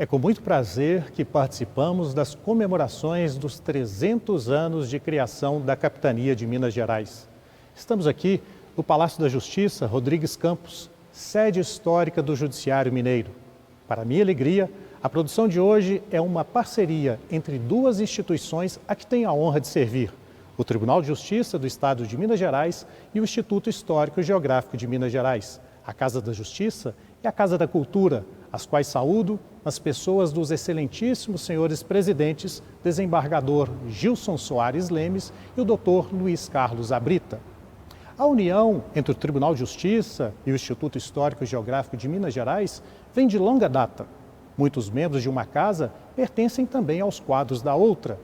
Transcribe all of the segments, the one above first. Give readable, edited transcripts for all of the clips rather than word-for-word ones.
É com muito prazer que participamos das comemorações dos 300 anos de criação da Capitania de Minas Gerais. Estamos aqui no Palácio da Justiça Rodrigues Campos, sede histórica do Judiciário Mineiro. Para minha alegria, a produção de hoje é uma parceria entre duas instituições a que tenho a honra de servir: o Tribunal de Justiça do Estado de Minas Gerais e o Instituto Histórico e Geográfico de Minas Gerais, a Casa da Justiça e a Casa da Cultura, as quais saúdo nas pessoas dos excelentíssimos senhores presidentes, desembargador Gilson Soares Lemes e o Dr. Luiz Carlos Abrita. A união entre o Tribunal de Justiça e o Instituto Histórico e Geográfico de Minas Gerais vem de longa data. Muitos membros de uma casa pertencem também aos quadros da outra.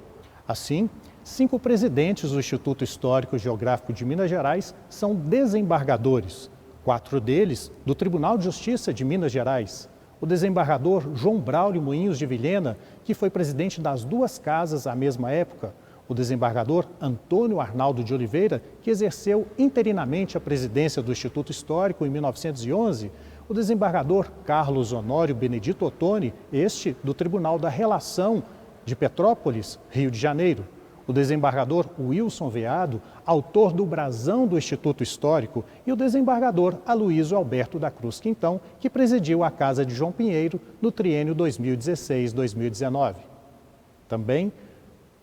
Assim, 5 presidentes do Instituto Histórico e Geográfico de Minas Gerais são desembargadores, 4 deles do Tribunal de Justiça de Minas Gerais. O desembargador João Braulio Moinhos de Vilhena, que foi presidente das duas casas à mesma época, o desembargador Antônio Arnaldo de Oliveira, que exerceu interinamente a presidência do Instituto Histórico em 1911, o desembargador Carlos Honório Benedito Ottoni, este do Tribunal da Relação de Petrópolis, Rio de Janeiro, o desembargador Wilson Veado, autor do brasão do Instituto Histórico, e o desembargador Aloísio Alberto da Cruz Quintão, que presidiu a Casa de João Pinheiro no triênio 2016-2019. Também,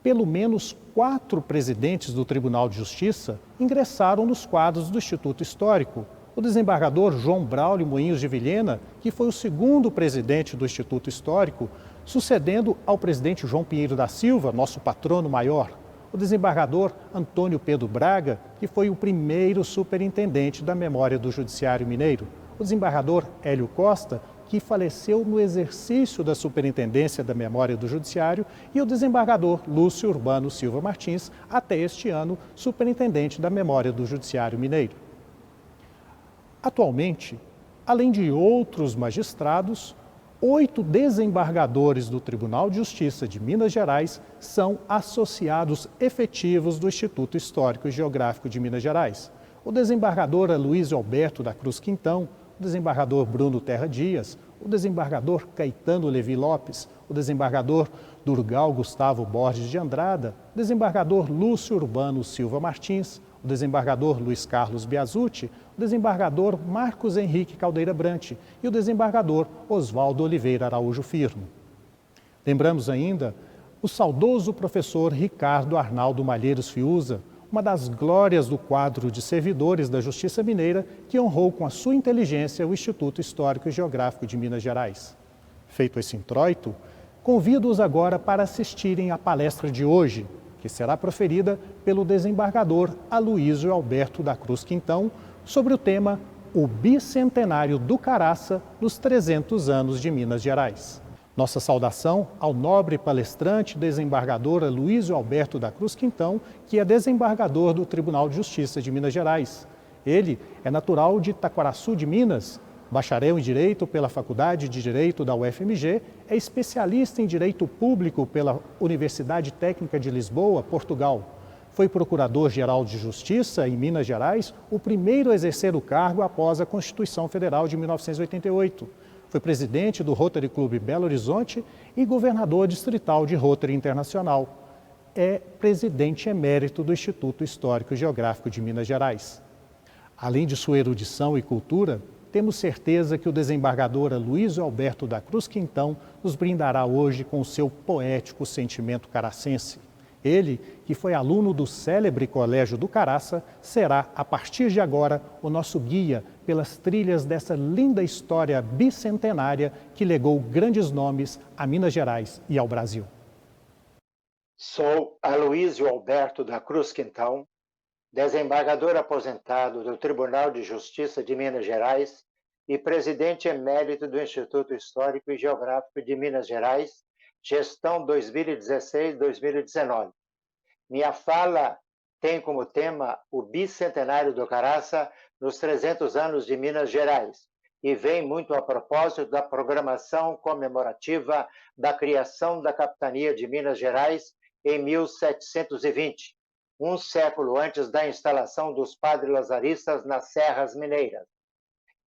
pelo menos 4 presidentes do Tribunal de Justiça ingressaram nos quadros do Instituto Histórico. O desembargador João Braulio Moinhos de Vilhena, que foi o segundo presidente do Instituto Histórico, sucedendo ao presidente João Pinheiro da Silva, nosso patrono maior. O desembargador Antônio Pedro Braga, que foi o primeiro superintendente da memória do Judiciário Mineiro. O desembargador Hélio Costa, que faleceu no exercício da superintendência da memória do Judiciário, e o desembargador Lúcio Urbano Silva Martins, até este ano, superintendente da memória do Judiciário Mineiro. Atualmente, além de outros magistrados, 8 desembargadores do Tribunal de Justiça de Minas Gerais são associados efetivos do Instituto Histórico e Geográfico de Minas Gerais. O desembargador Aloísio Alberto da Cruz Quintão, o desembargador Bruno Terra Dias, o desembargador Caetano Levi Lopes, o desembargador Durgal Gustavo Borges de Andrada, o desembargador Lúcio Urbano Silva Martins, o desembargador Luiz Carlos Biasucci, o desembargador Marcos Henrique Caldeira Brante e o desembargador Oswaldo Oliveira Araújo Firmo. Lembramos ainda o saudoso professor Ricardo Arnaldo Malheiros Fiuza, uma das glórias do quadro de servidores da Justiça Mineira, que honrou com a sua inteligência o Instituto Histórico e Geográfico de Minas Gerais. Feito esse introito, convido-os agora para assistirem à palestra de hoje, que será proferida pelo desembargador Aloísio Alberto da Cruz Quintão, sobre o tema O Bicentenário do Caraça nos 300 anos de Minas Gerais. Nossa saudação ao nobre palestrante desembargador Aloísio Alberto da Cruz Quintão, que é desembargador do Tribunal de Justiça de Minas Gerais. Ele é natural de Taquaraçu de Minas, bacharel em Direito pela Faculdade de Direito da UFMG, é especialista em Direito Público pela Universidade Técnica de Lisboa, Portugal. Foi Procurador-Geral de Justiça em Minas Gerais, o primeiro a exercer o cargo após a Constituição Federal de 1988. Foi presidente do Rotary Club Belo Horizonte e governador distrital de Rotary Internacional. É presidente emérito do Instituto Histórico e Geográfico de Minas Gerais. Além de sua erudição e cultura, temos certeza que o desembargador Aloísio Alberto da Cruz Quintão nos brindará hoje com o seu poético sentimento caracense. Ele, que foi aluno do célebre Colégio do Caraça, será, a partir de agora, o nosso guia pelas trilhas dessa linda história bicentenária que legou grandes nomes a Minas Gerais e ao Brasil. Sou Aloísio Alberto da Cruz Quintão, desembargador aposentado do Tribunal de Justiça de Minas Gerais e presidente emérito do Instituto Histórico e Geográfico de Minas Gerais, gestão 2016-2019. Minha fala tem como tema o Bicentenário do Caraça nos 300 anos de Minas Gerais e vem muito a propósito da programação comemorativa da criação da Capitania de Minas Gerais em 1720, um século antes da instalação dos padres lazaristas nas Serras Mineiras.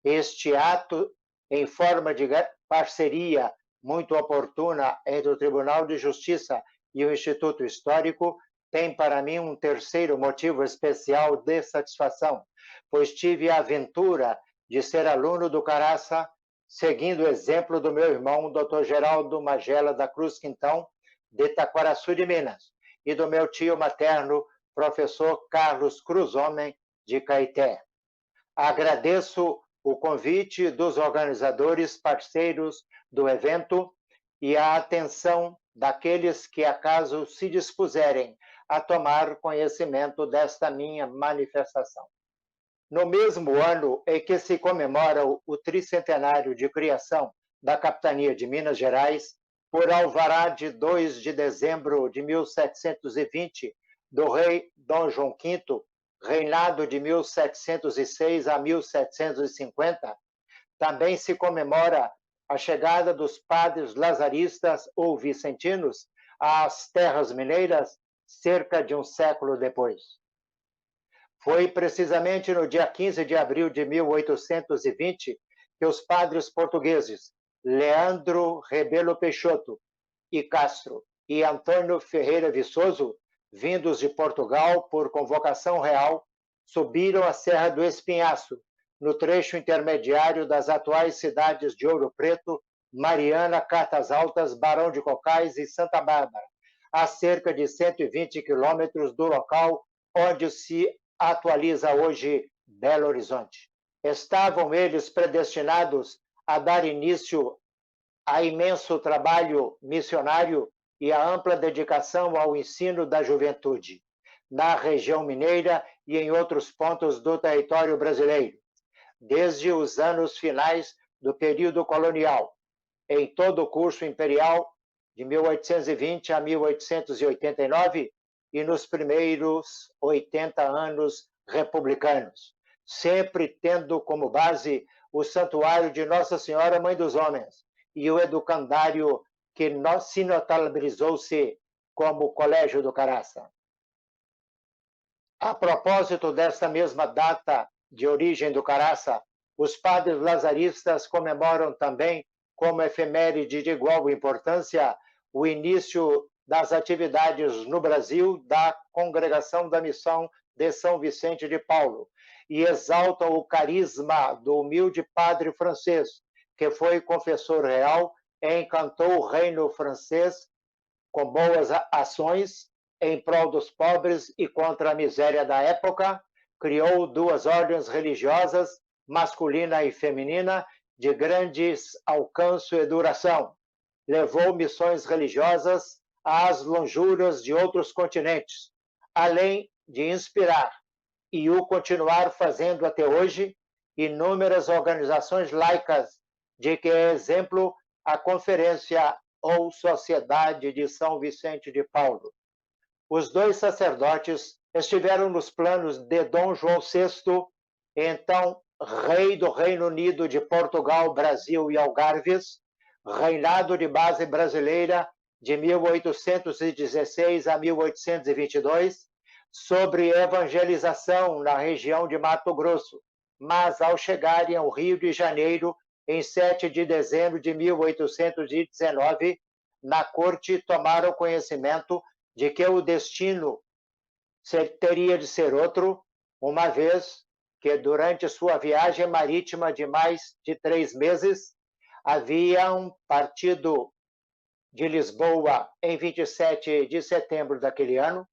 Este ato, em forma de parceria muito oportuna entre o Tribunal de Justiça e o Instituto Histórico, tem para mim um terceiro motivo especial de satisfação, pois tive a aventura de ser aluno do Caraça, seguindo o exemplo do meu irmão, Dr. Geraldo Magela da Cruz Quintão, de Taquaraçu de Minas, e do meu tio materno, professor Carlos Cruz Homem, de Caeté. Agradeço o convite dos organizadores, parceiros do evento, e a atenção daqueles que acaso se dispuserem a tomar conhecimento desta minha manifestação. No mesmo ano em que se comemora o tricentenário de criação da Capitania de Minas Gerais, por alvará de 2 de dezembro de 1720, do rei Dom João V, reinado de 1706 a 1750, também se comemora a chegada dos padres lazaristas ou vicentinos às terras mineiras cerca de um século depois. Foi precisamente no dia 15 de abril de 1820 que os padres portugueses Leandro Rebelo Peixoto e Castro e Antônio Ferreira Viçoso, vindos de Portugal por convocação real, subiram a Serra do Espinhaço, no trecho intermediário das atuais cidades de Ouro Preto, Mariana, Cartas Altas, Barão de Cocais e Santa Bárbara, a cerca de 120 quilômetros do local onde se atualiza hoje Belo Horizonte. Estavam eles predestinados a dar início a imenso trabalho missionário e a ampla dedicação ao ensino da juventude, na região mineira e em outros pontos do território brasileiro, desde os anos finais do período colonial, em todo o curso imperial, de 1820 a 1889, e nos primeiros 80 anos republicanos, sempre tendo como base o Santuário de Nossa Senhora Mãe dos Homens e o educandário que se notabilizou-se como Colégio do Caraça. A propósito desta mesma data de origem do Caraça, os padres lazaristas comemoram também, como efeméride de igual importância, o início das atividades no Brasil da Congregação da Missão de São Vicente de Paulo, e exaltam o carisma do humilde padre francês, que foi confessor real e encantou o reino francês com boas ações em prol dos pobres e contra a miséria da época, criou 2 ordens religiosas, masculina e feminina, de grandes alcance e duração. Levou missões religiosas às lonjuras de outros continentes, além de inspirar, e o continuar fazendo até hoje, inúmeras organizações laicas, de que é exemplo a Conferência ou Sociedade de São Vicente de Paulo. Os 2 sacerdotes estiveram nos planos de Dom João VI, então rei do Reino Unido de Portugal, Brasil e Algarves, reinado de base brasileira de 1816 a 1822, sobre evangelização na região de Mato Grosso, mas ao chegarem ao Rio de Janeiro, em 7 de dezembro de 1819, na corte tomaram conhecimento de que o destino teria de ser outro, uma vez que durante sua viagem marítima de mais de 3 meses, haviam partido de Lisboa em 27 de setembro daquele ano,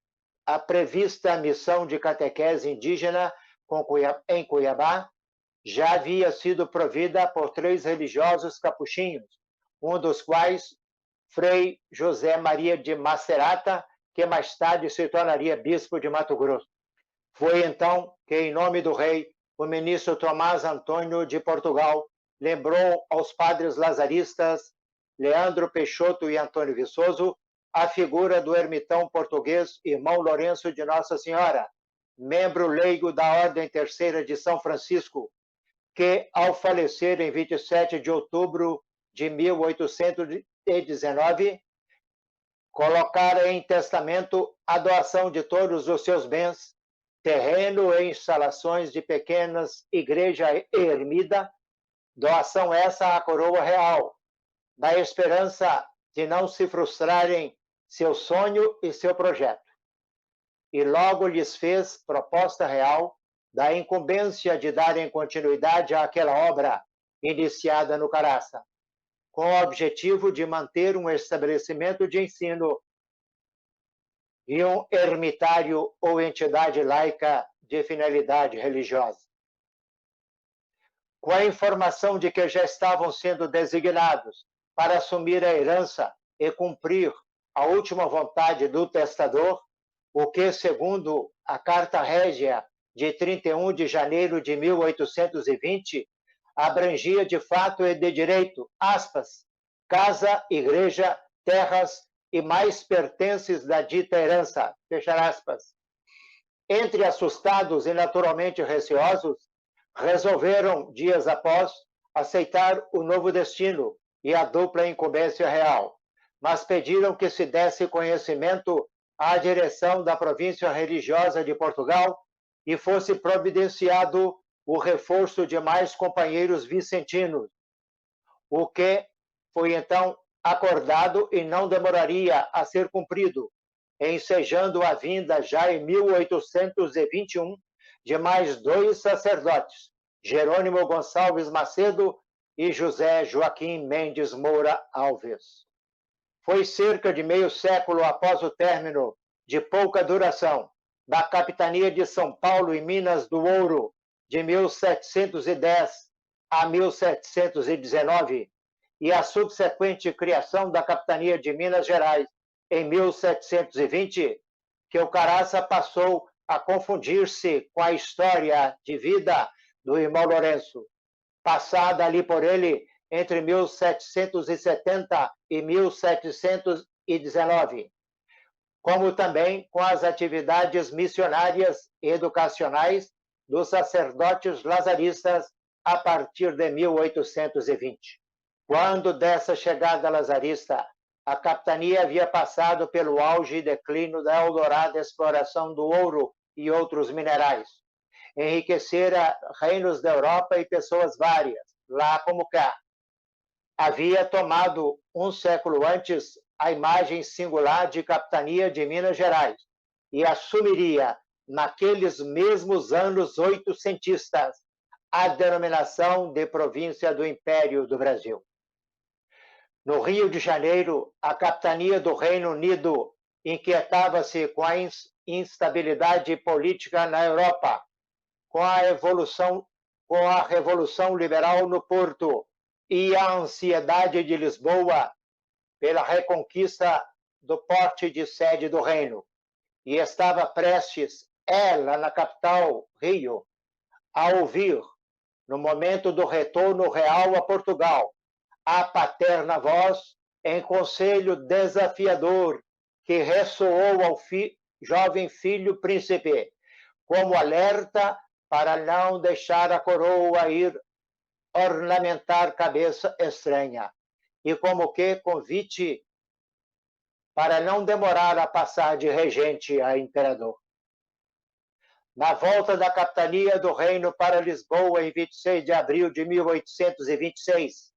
a prevista missão de catequese indígena em Cuiabá já havia sido provida por 3 religiosos capuchinhos, um dos quais Frei José Maria de Macerata, que mais tarde se tornaria bispo de Mato Grosso. Foi então que, em nome do rei, o ministro Tomás Antônio de Portugal lembrou aos padres lazaristas Leandro Peixoto e Antônio Viçoso a figura do ermitão português irmão Lourenço de Nossa Senhora, membro leigo da Ordem Terceira de São Francisco, que, ao falecer em 27 de outubro de 1819, colocara em testamento a doação de todos os seus bens, terreno e instalações de pequenas igreja e ermida, doação essa à coroa real, na esperança de não se frustrarem seu sonho e seu projeto. E logo lhes fez proposta real da incumbência de darem continuidade àquela obra iniciada no Caraça, com o objetivo de manter um estabelecimento de ensino e um ermitário ou entidade laica de finalidade religiosa. Com a informação de que já estavam sendo designados para assumir a herança e cumprir a última vontade do testador, o que, segundo a Carta Régia de 31 de janeiro de 1820, abrangia de fato e de direito, aspas, casa, igreja, terras e mais pertences da dita herança, fechar aspas. Entre assustados e naturalmente receosos, resolveram, dias após, aceitar o novo destino e a dupla incumbência real, mas pediram que se desse conhecimento à direção da província religiosa de Portugal e fosse providenciado o reforço de mais companheiros vicentinos, o que foi então acordado e não demoraria a ser cumprido, ensejando a vinda já em 1821 de mais 2 sacerdotes, Jerônimo Gonçalves Macedo e José Joaquim Mendes Moura Alves. Foi cerca de meio século após o término de pouca duração da capitania de São Paulo e Minas do Ouro, de 1710 a 1719, e a subsequente criação da capitania de Minas Gerais em 1720, que o Caraça passou a confundir-se com a história de vida do irmão Lourenço, passada ali por ele entre 1770 e 1719, como também com as atividades missionárias e educacionais dos sacerdotes lazaristas a partir de 1820. Quando dessa chegada lazarista, a capitania havia passado pelo auge e declínio da eldorada exploração do ouro e outros minerais. Enriquecera reinos da Europa e pessoas várias, lá como cá. Havia tomado um século antes a imagem singular de capitania de Minas Gerais e assumiria, naqueles mesmos anos oitocentistas, a denominação de província do Império do Brasil. No Rio de Janeiro, a capitania do Reino Unido inquietava-se com a instabilidade política na Europa, com a Revolução Liberal no Porto e a ansiedade de Lisboa pela reconquista do porte de sede do reino. E estava prestes, ela, na capital, Rio, a ouvir, no momento do retorno real a Portugal, a paterna voz em conselho desafiador que ressoou ao jovem filho príncipe, como alerta para não deixar a coroa ir ornamentar cabeça estranha, e como que convite para não demorar a passar de regente a imperador. Na volta da capitania do reino para Lisboa, em 26 de abril de 1826,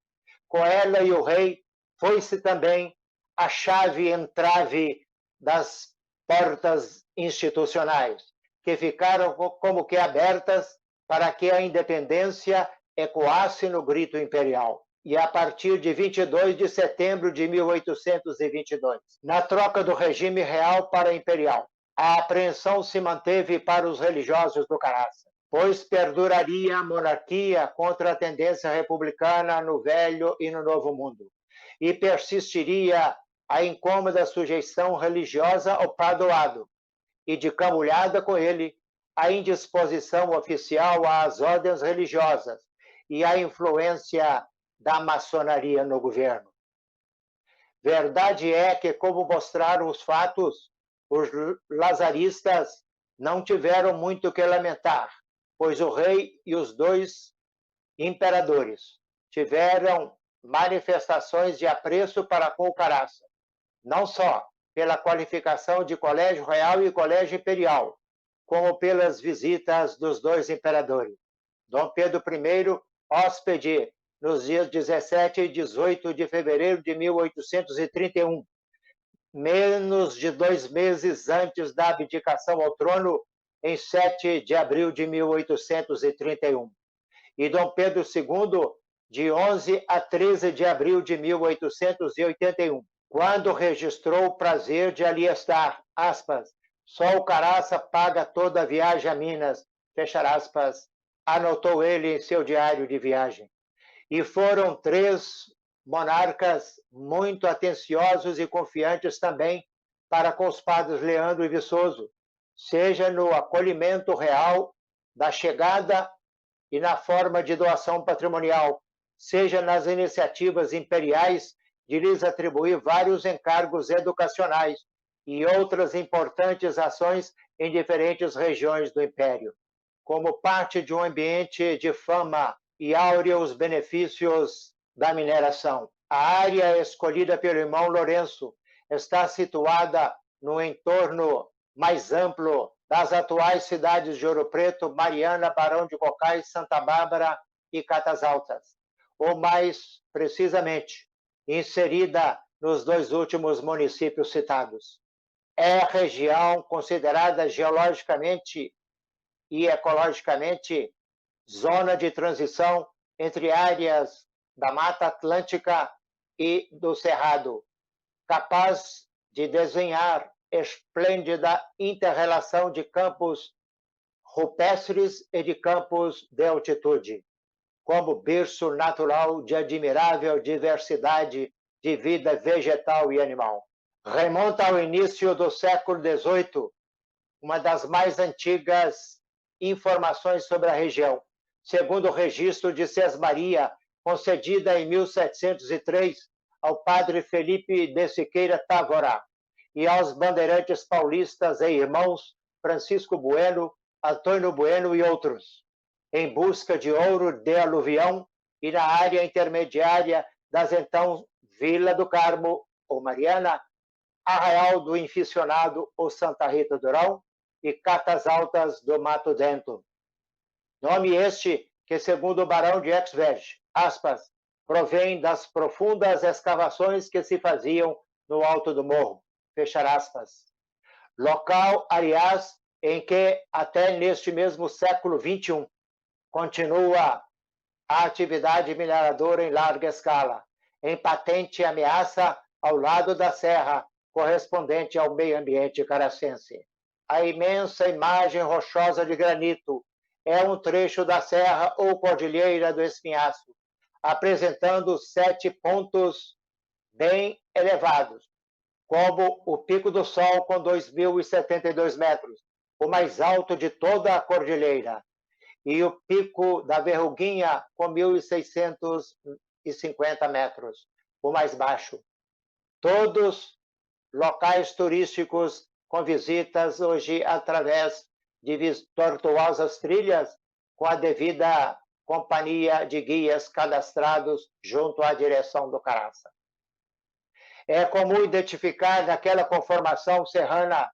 com ela e o rei, foi-se também a chave entrave das portas institucionais, que ficaram como que abertas para que a independência ecoasse no grito imperial. E a partir de 22 de setembro de 1822, na troca do regime real para imperial, a apreensão se manteve para os religiosos do Caraça, pois perduraria a monarquia contra a tendência republicana no Velho e no Novo Mundo, e persistiria a incômoda sujeição religiosa ao padoado, e de camulhada com ele, a indisposição oficial às ordens religiosas e a influência da maçonaria no governo. Verdade é que, como mostraram os fatos, os lazaristas não tiveram muito que lamentar, pois o rei e os 2 imperadores tiveram manifestações de apreço para com o Caraça, não só pela qualificação de colégio real e colégio imperial, como pelas visitas dos 2 imperadores. Dom Pedro I, hóspede nos dias 17 e 18 de fevereiro de 1831, menos de 2 meses antes da abdicação ao trono, em 7 de abril de 1831. E Dom Pedro II, de 11 a 13 de abril de 1881, quando registrou o prazer de ali estar, aspas, só o Caraça paga toda a viagem a Minas, fechar aspas, anotou ele em seu diário de viagem. E foram 3 monarcas muito atenciosos e confiantes também para com os padres Leandro e Viçoso, seja no acolhimento real da chegada e na forma de doação patrimonial, seja nas iniciativas imperiais de lhes atribuir vários encargos educacionais e outras importantes ações em diferentes regiões do Império. Como parte de um ambiente de fama e áureos benefícios da mineração. A área escolhida pelo irmão Lourenço está situada no entorno mais amplo das atuais cidades de Ouro Preto, Mariana, Barão de Cocais, Santa Bárbara e Catas Altas, ou mais precisamente, inserida nos 2 últimos municípios citados. É região considerada geologicamente e ecologicamente zona de transição entre áreas da Mata Atlântica e do Cerrado, capaz de desenhar esplêndida inter-relação de campos rupestres e de campos de altitude, como berço natural de admirável diversidade de vida vegetal e animal. Remonta ao início do século XVIII, uma das mais antigas informações sobre a região, segundo o registro de Sesmaria, concedida em 1703 ao padre Felipe de Siqueira Távora e aos bandeirantes paulistas e irmãos Francisco Bueno, Antônio Bueno e outros, em busca de ouro de aluvião e na área intermediária das então Vila do Carmo, ou Mariana, Arraial do Inficionado, ou Santa Rita do Urão, e Catas Altas do Mato Dentro. Nome este que, segundo o barão de Exvege, aspas, provém das profundas escavações que se faziam no alto do morro, fechar aspas. Local, aliás, em que até neste mesmo século XXI continua a atividade mineradora em larga escala, em patente ameaça ao lado da serra, correspondente ao meio ambiente caracense. A imensa imagem rochosa de granito é um trecho da serra ou cordilheira do Espinhaço, apresentando 7 pontos bem elevados, como o Pico do Sol com 2.072 metros, o mais alto de toda a cordilheira, e o Pico da Verruguinha com 1.650 metros, o mais baixo. Todos locais turísticos com visitas hoje através de tortuosas trilhas com a devida companhia de guias cadastrados junto à direção do Caraça. É comum identificar naquela conformação serrana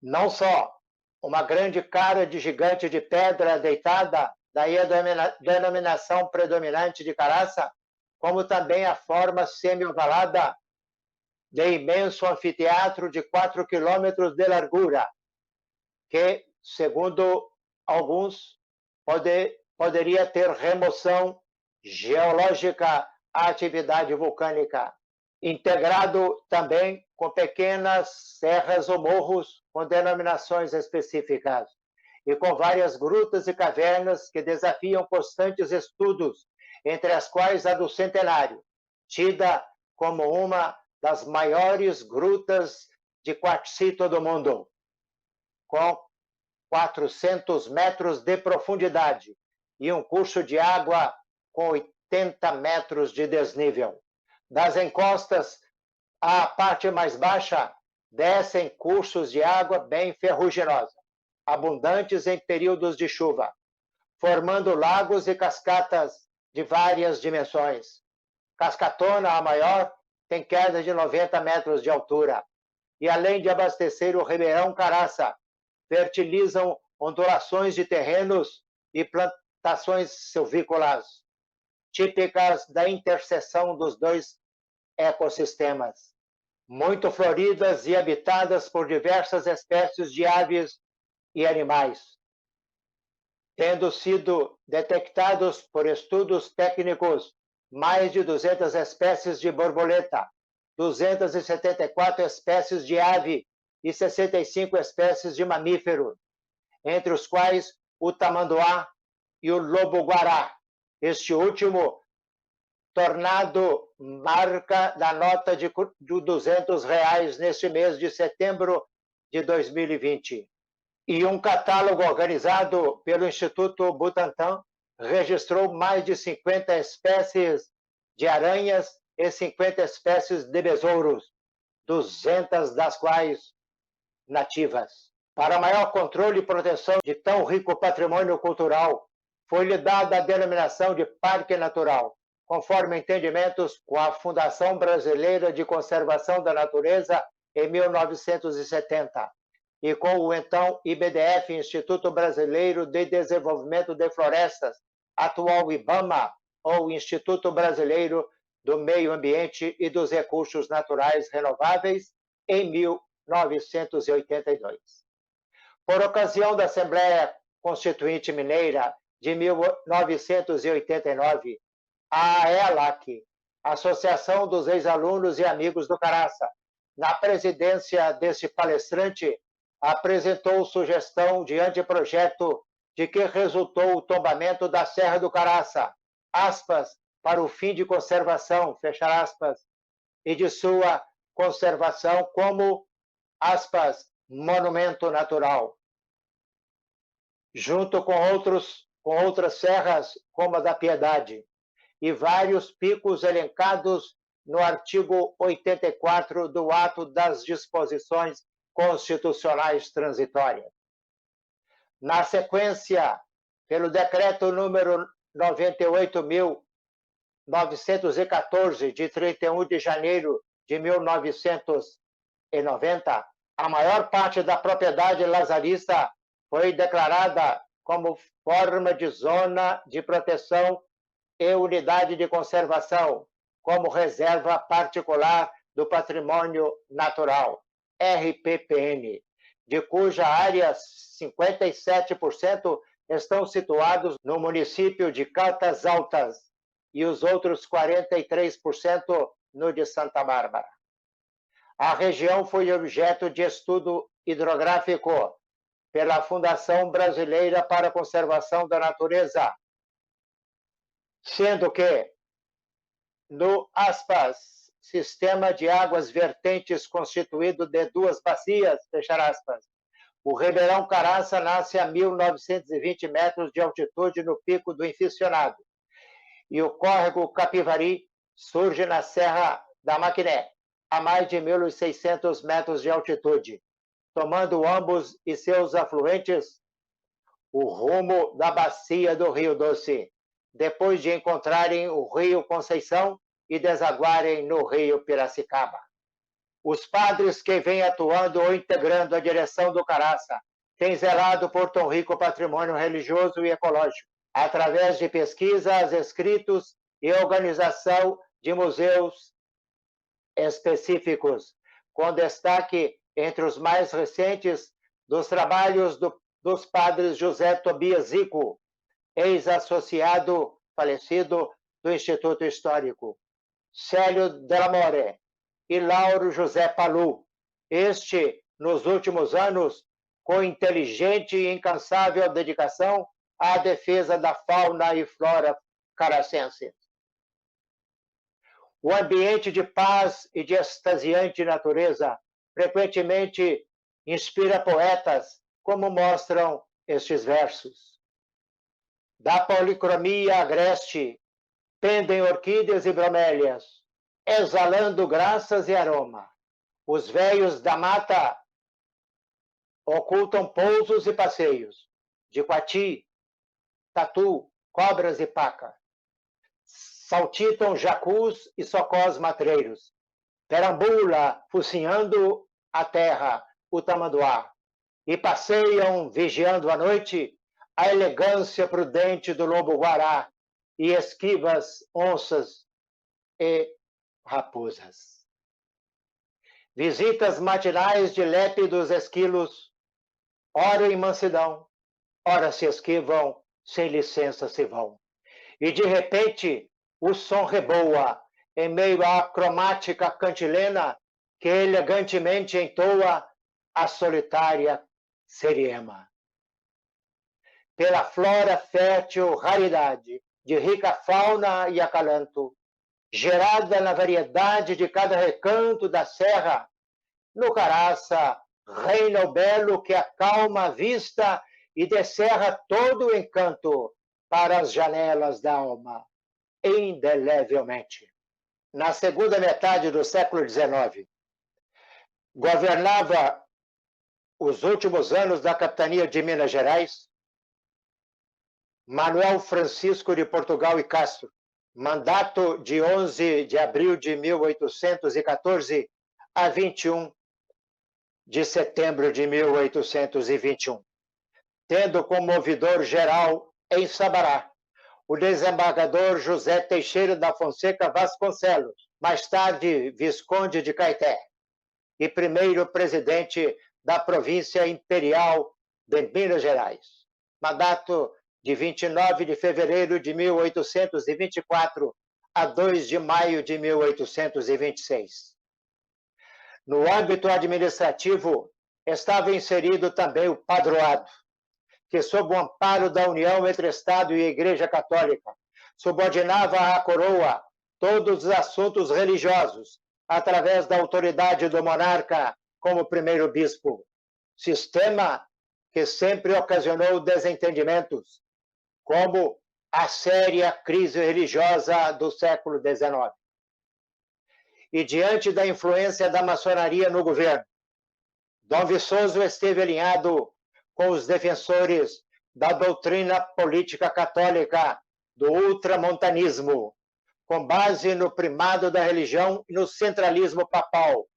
não só uma grande cara de gigante de pedra deitada, daí a denominação predominante de Caraça, como também a forma semi-ovalada de imenso anfiteatro de 4 quilômetros de largura, que, segundo alguns, poderia ter remoção geológica à atividade vulcânica, integrado também com pequenas serras ou morros com denominações específicas, e com várias grutas e cavernas que desafiam constantes estudos, entre as quais a do Centenário, tida como uma das maiores grutas de quartzito do mundo, com 400 metros de profundidade e um curso de água com 80 metros de desnível. Das encostas à parte mais baixa, descem cursos de água bem ferruginosa, abundantes em períodos de chuva, formando lagos e cascatas de várias dimensões. Cascatona, a maior, tem queda de 90 metros de altura, e além de abastecer o Ribeirão Caraça, fertilizam ondulações de terrenos e plantações silvícolas. típicas da interseção dos dois ecossistemas, muito floridas e habitadas por diversas espécies de aves e animais, tendo sido detectados por estudos técnicos mais de 200 espécies de borboleta, 274 espécies de ave e 65 espécies de mamífero, entre os quais o tamanduá e o lobo-guará, este último tornado marca da nota de R$ 200 neste mês de setembro de 2020. E um catálogo organizado pelo Instituto Butantan registrou mais de 50 espécies de aranhas e 50 espécies de besouros, 200 das quais nativas. Para maior controle e proteção de tão rico patrimônio cultural, foi-lhe dada a denominação de Parque Natural, conforme entendimentos com a Fundação Brasileira de Conservação da Natureza em 1970 e com o então IBDF, Instituto Brasileiro de Desenvolvimento de Florestas, atual IBAMA, ou Instituto Brasileiro do Meio Ambiente e dos Recursos Naturais Renováveis, em 1982. Por ocasião da Assembleia Constituinte Mineira de 1989, a AELAC, Associação dos Ex-Alunos e Amigos do Caraça, na presidência deste palestrante, apresentou sugestão de anteprojeto de que resultou o tombamento da Serra do Caraça, aspas, para o fim de conservação, fechar aspas, e de sua conservação como, aspas, monumento natural. Junto com outras serras, como a da Piedade, e vários picos elencados no artigo 84 do Ato das Disposições Constitucionais Transitórias. Na sequência, pelo Decreto número 98.914, de 31 de janeiro de 1990, a maior parte da propriedade lazarista foi declarada como forma de zona de proteção e unidade de conservação, como reserva particular do patrimônio natural, RPPN, de cuja área 57% estão situados no município de Caldas Altas e os outros 43% no de Santa Bárbara. A região foi objeto de estudo hidrográfico pela Fundação Brasileira para a Conservação da Natureza, sendo que, no, aspas, sistema de águas vertentes constituído de duas bacias, fechar aspas, o Ribeirão Caraça nasce a 1.920 metros de altitude no Pico do Inficionado, e o córrego Capivari surge na Serra da Maquiné, a mais de 1.600 metros de altitude, tomando ambos e seus afluentes o rumo da bacia do Rio Doce, depois de encontrarem o Rio Conceição e desaguarem no Rio Piracicaba. Os padres que vêm atuando ou integrando a direção do Caraça têm zelado por tão rico patrimônio religioso e ecológico, através de pesquisas, escritos e organização de museus específicos, com destaque entre os mais recentes dos trabalhos dos padres José Tobias Zico, ex-associado falecido do Instituto Histórico, Célio Delamore e Lauro José Palu, este, nos últimos anos, com inteligente e incansável dedicação à defesa da fauna e flora caracense. O ambiente de paz e de extasiante natureza frequentemente inspira poetas, como mostram estes versos. Da policromia agreste pendem orquídeas e bromélias, exalando graças e aroma. Os véios da mata ocultam pousos e passeios, de coati, tatu, cobras e paca. Saltitam jacus e socós matreiros. Perambula, focinhando a terra, o tamanduá. E passeiam, vigiando a noite, a elegância prudente do lobo-guará e esquivas onças e raposas. Visitas matinais de lépidos esquilos, ora em mansidão, ora se esquivam, sem licença se vão. E de repente o som reboa, em meio à cromática cantilena, que elegantemente entoa a solitária seriema. Pela flora fértil raridade, de rica fauna e acalanto, gerada na variedade de cada recanto da serra, no Caraça reina o belo que acalma a vista e descerra todo o encanto para as janelas da alma, indelevelmente. Na segunda metade do século XIX, governava os últimos anos da capitania de Minas Gerais Manuel Francisco de Portugal e Castro, mandato de 11 de abril de 1814 a 21 de setembro de 1821, tendo como ouvidor geral em Sabará o desembargador José Teixeira da Fonseca Vasconcelos, mais tarde Visconde de Caeté, e primeiro presidente da província imperial de Minas Gerais. Mandato de 29 de fevereiro de 1824 a 2 de maio de 1826. No âmbito administrativo, estava inserido também o padroado, que, sob o amparo da união entre Estado e Igreja Católica, subordinava à coroa todos os assuntos religiosos, através da autoridade do monarca como primeiro bispo, sistema que sempre ocasionou desentendimentos, como a séria crise religiosa do século XIX. E diante da influência da maçonaria no governo, Dom Viçoso esteve alinhado com os defensores da doutrina política católica do ultramontanismo, com base no primado da religião e no centralismo papal,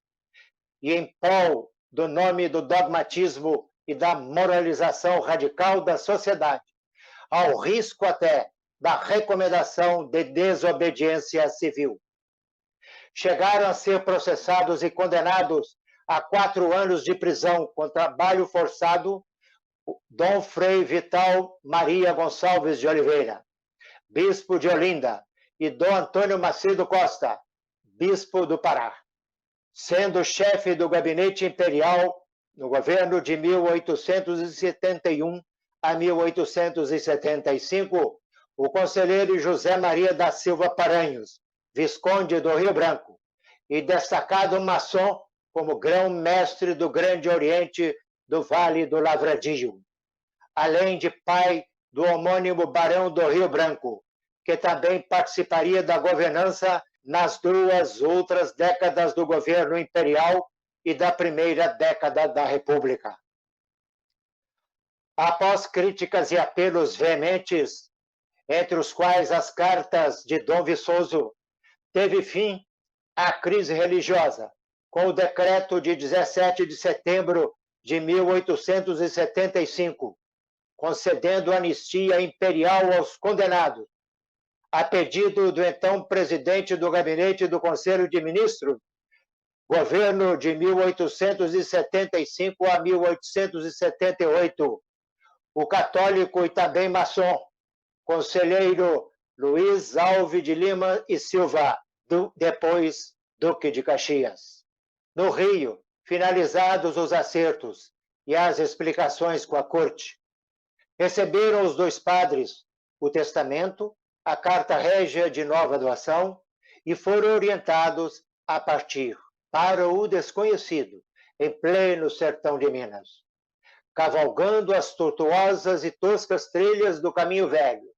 e em prol do nome do dogmatismo e da moralização radical da sociedade, ao risco até da recomendação de desobediência civil. Chegaram a ser processados e condenados a 4 anos de prisão com trabalho forçado Dom Frei Vital Maria Gonçalves de Oliveira, bispo de Olinda, e Dom Antônio Macedo Costa, bispo do Pará, sendo chefe do gabinete imperial no governo de 1871 a 1875, o conselheiro José Maria da Silva Paranhos, visconde do Rio Branco, e destacado maçom como grão-mestre do Grande Oriente do Vale do Lavradio, além de pai do homônimo Barão do Rio Branco, que também participaria da governança nas 2 outras décadas do governo imperial e da primeira década da República. Após críticas e apelos veementes, entre os quais as cartas de Dom Viçoso, teve fim a crise religiosa, com o decreto de 17 de setembro de 1875, concedendo anistia imperial aos condenados, a pedido do então presidente do Gabinete do Conselho de Ministros, governo de 1875 a 1878, o católico e também maçom, conselheiro Luiz Alves de Lima e Silva, depois Duque de Caxias. No Rio, finalizados os acertos e as explicações com a corte, receberam os 2 padres o testamento, a carta régia de nova doação e foram orientados a partir para o desconhecido, em pleno sertão de Minas, cavalgando as tortuosas e toscas trilhas do Caminho Velho,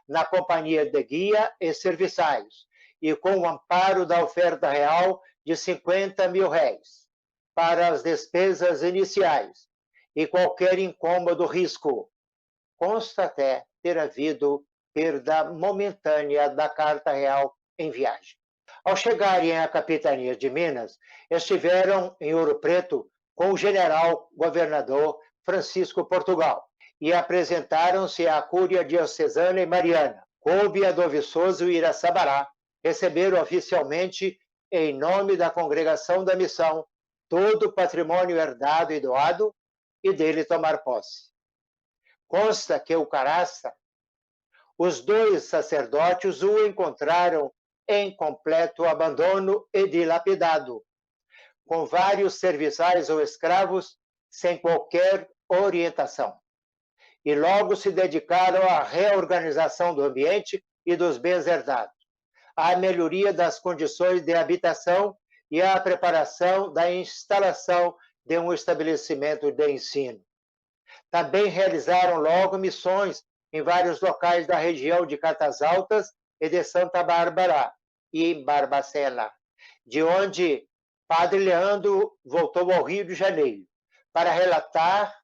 na companhia de guia e serviçais, e com o amparo da oferta real de 50 mil réis, para as despesas iniciais e qualquer incômodo risco. Consta até ter havido perda momentânea da carta real em viagem. Ao chegarem à capitania de Minas, estiveram em Ouro Preto com o general governador Francisco Portugal e apresentaram-se à Cúria Diocesana e Mariana, coube a Dom Viçoso ir a Sabará, receber oficialmente, em nome da Congregação da Missão, todo o patrimônio herdado e doado, e dele tomar posse. Consta que o Caraça, os dois sacerdotes o encontraram em completo abandono e dilapidado, com vários serviçais ou escravos, sem qualquer orientação. E logo se dedicaram à reorganização do ambiente e dos bens herdados, à melhoria das condições de habitação e à preparação da instalação de um estabelecimento de ensino. Também realizaram logo missões em vários locais da região de Catas Altas e de Santa Bárbara e em Barbacena, de onde Padre Leandro voltou ao Rio de Janeiro para relatar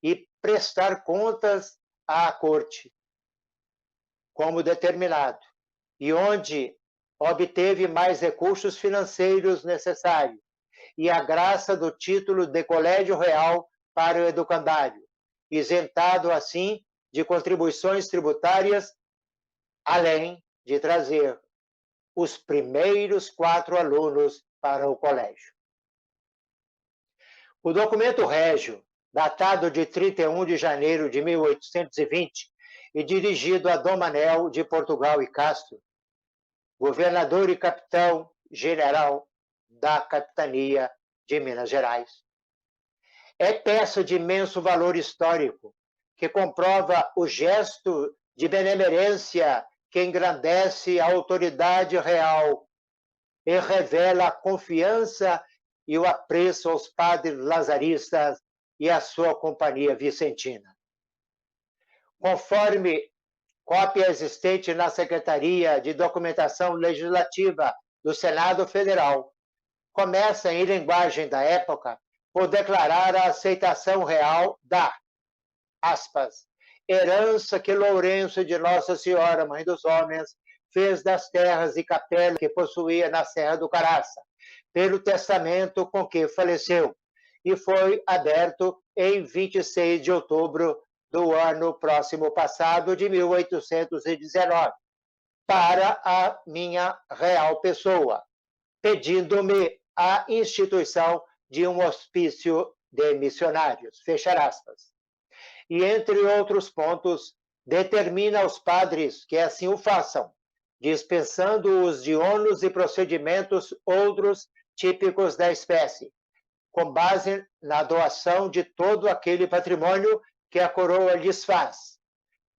e prestar contas à corte, como determinado, e onde obteve mais recursos financeiros necessários e a graça do título de Colégio Real para o educandário, isentado assim de contribuições tributárias, além de trazer os primeiros 4 alunos para o colégio. O documento régio, datado de 31 de janeiro de 1820 e dirigido a Dom Manel de Portugal e Castro, governador e capitão-general da capitania de Minas Gerais. É peça de imenso valor histórico, que comprova o gesto de benemerência que engrandece a autoridade real e revela a confiança e o apreço aos padres lazaristas e à sua companhia vicentina. Conforme cópia existente na Secretaria de Documentação Legislativa do Senado Federal, começa em linguagem da época por declarar a aceitação real da, aspas, herança que Lourenço de Nossa Senhora, Mãe dos Homens, fez das terras e capela que possuía na Serra do Caraça, pelo testamento com que faleceu, e foi aberto em 26 de outubro do ano próximo passado, de 1819, para a minha real pessoa, pedindo-me a instituição de um hospício de missionários, fechar aspas. E, entre outros pontos, determina aos padres que assim o façam, dispensando-os de ônus e procedimentos outros típicos da espécie, com base na doação de todo aquele patrimônio que a coroa lhes faz,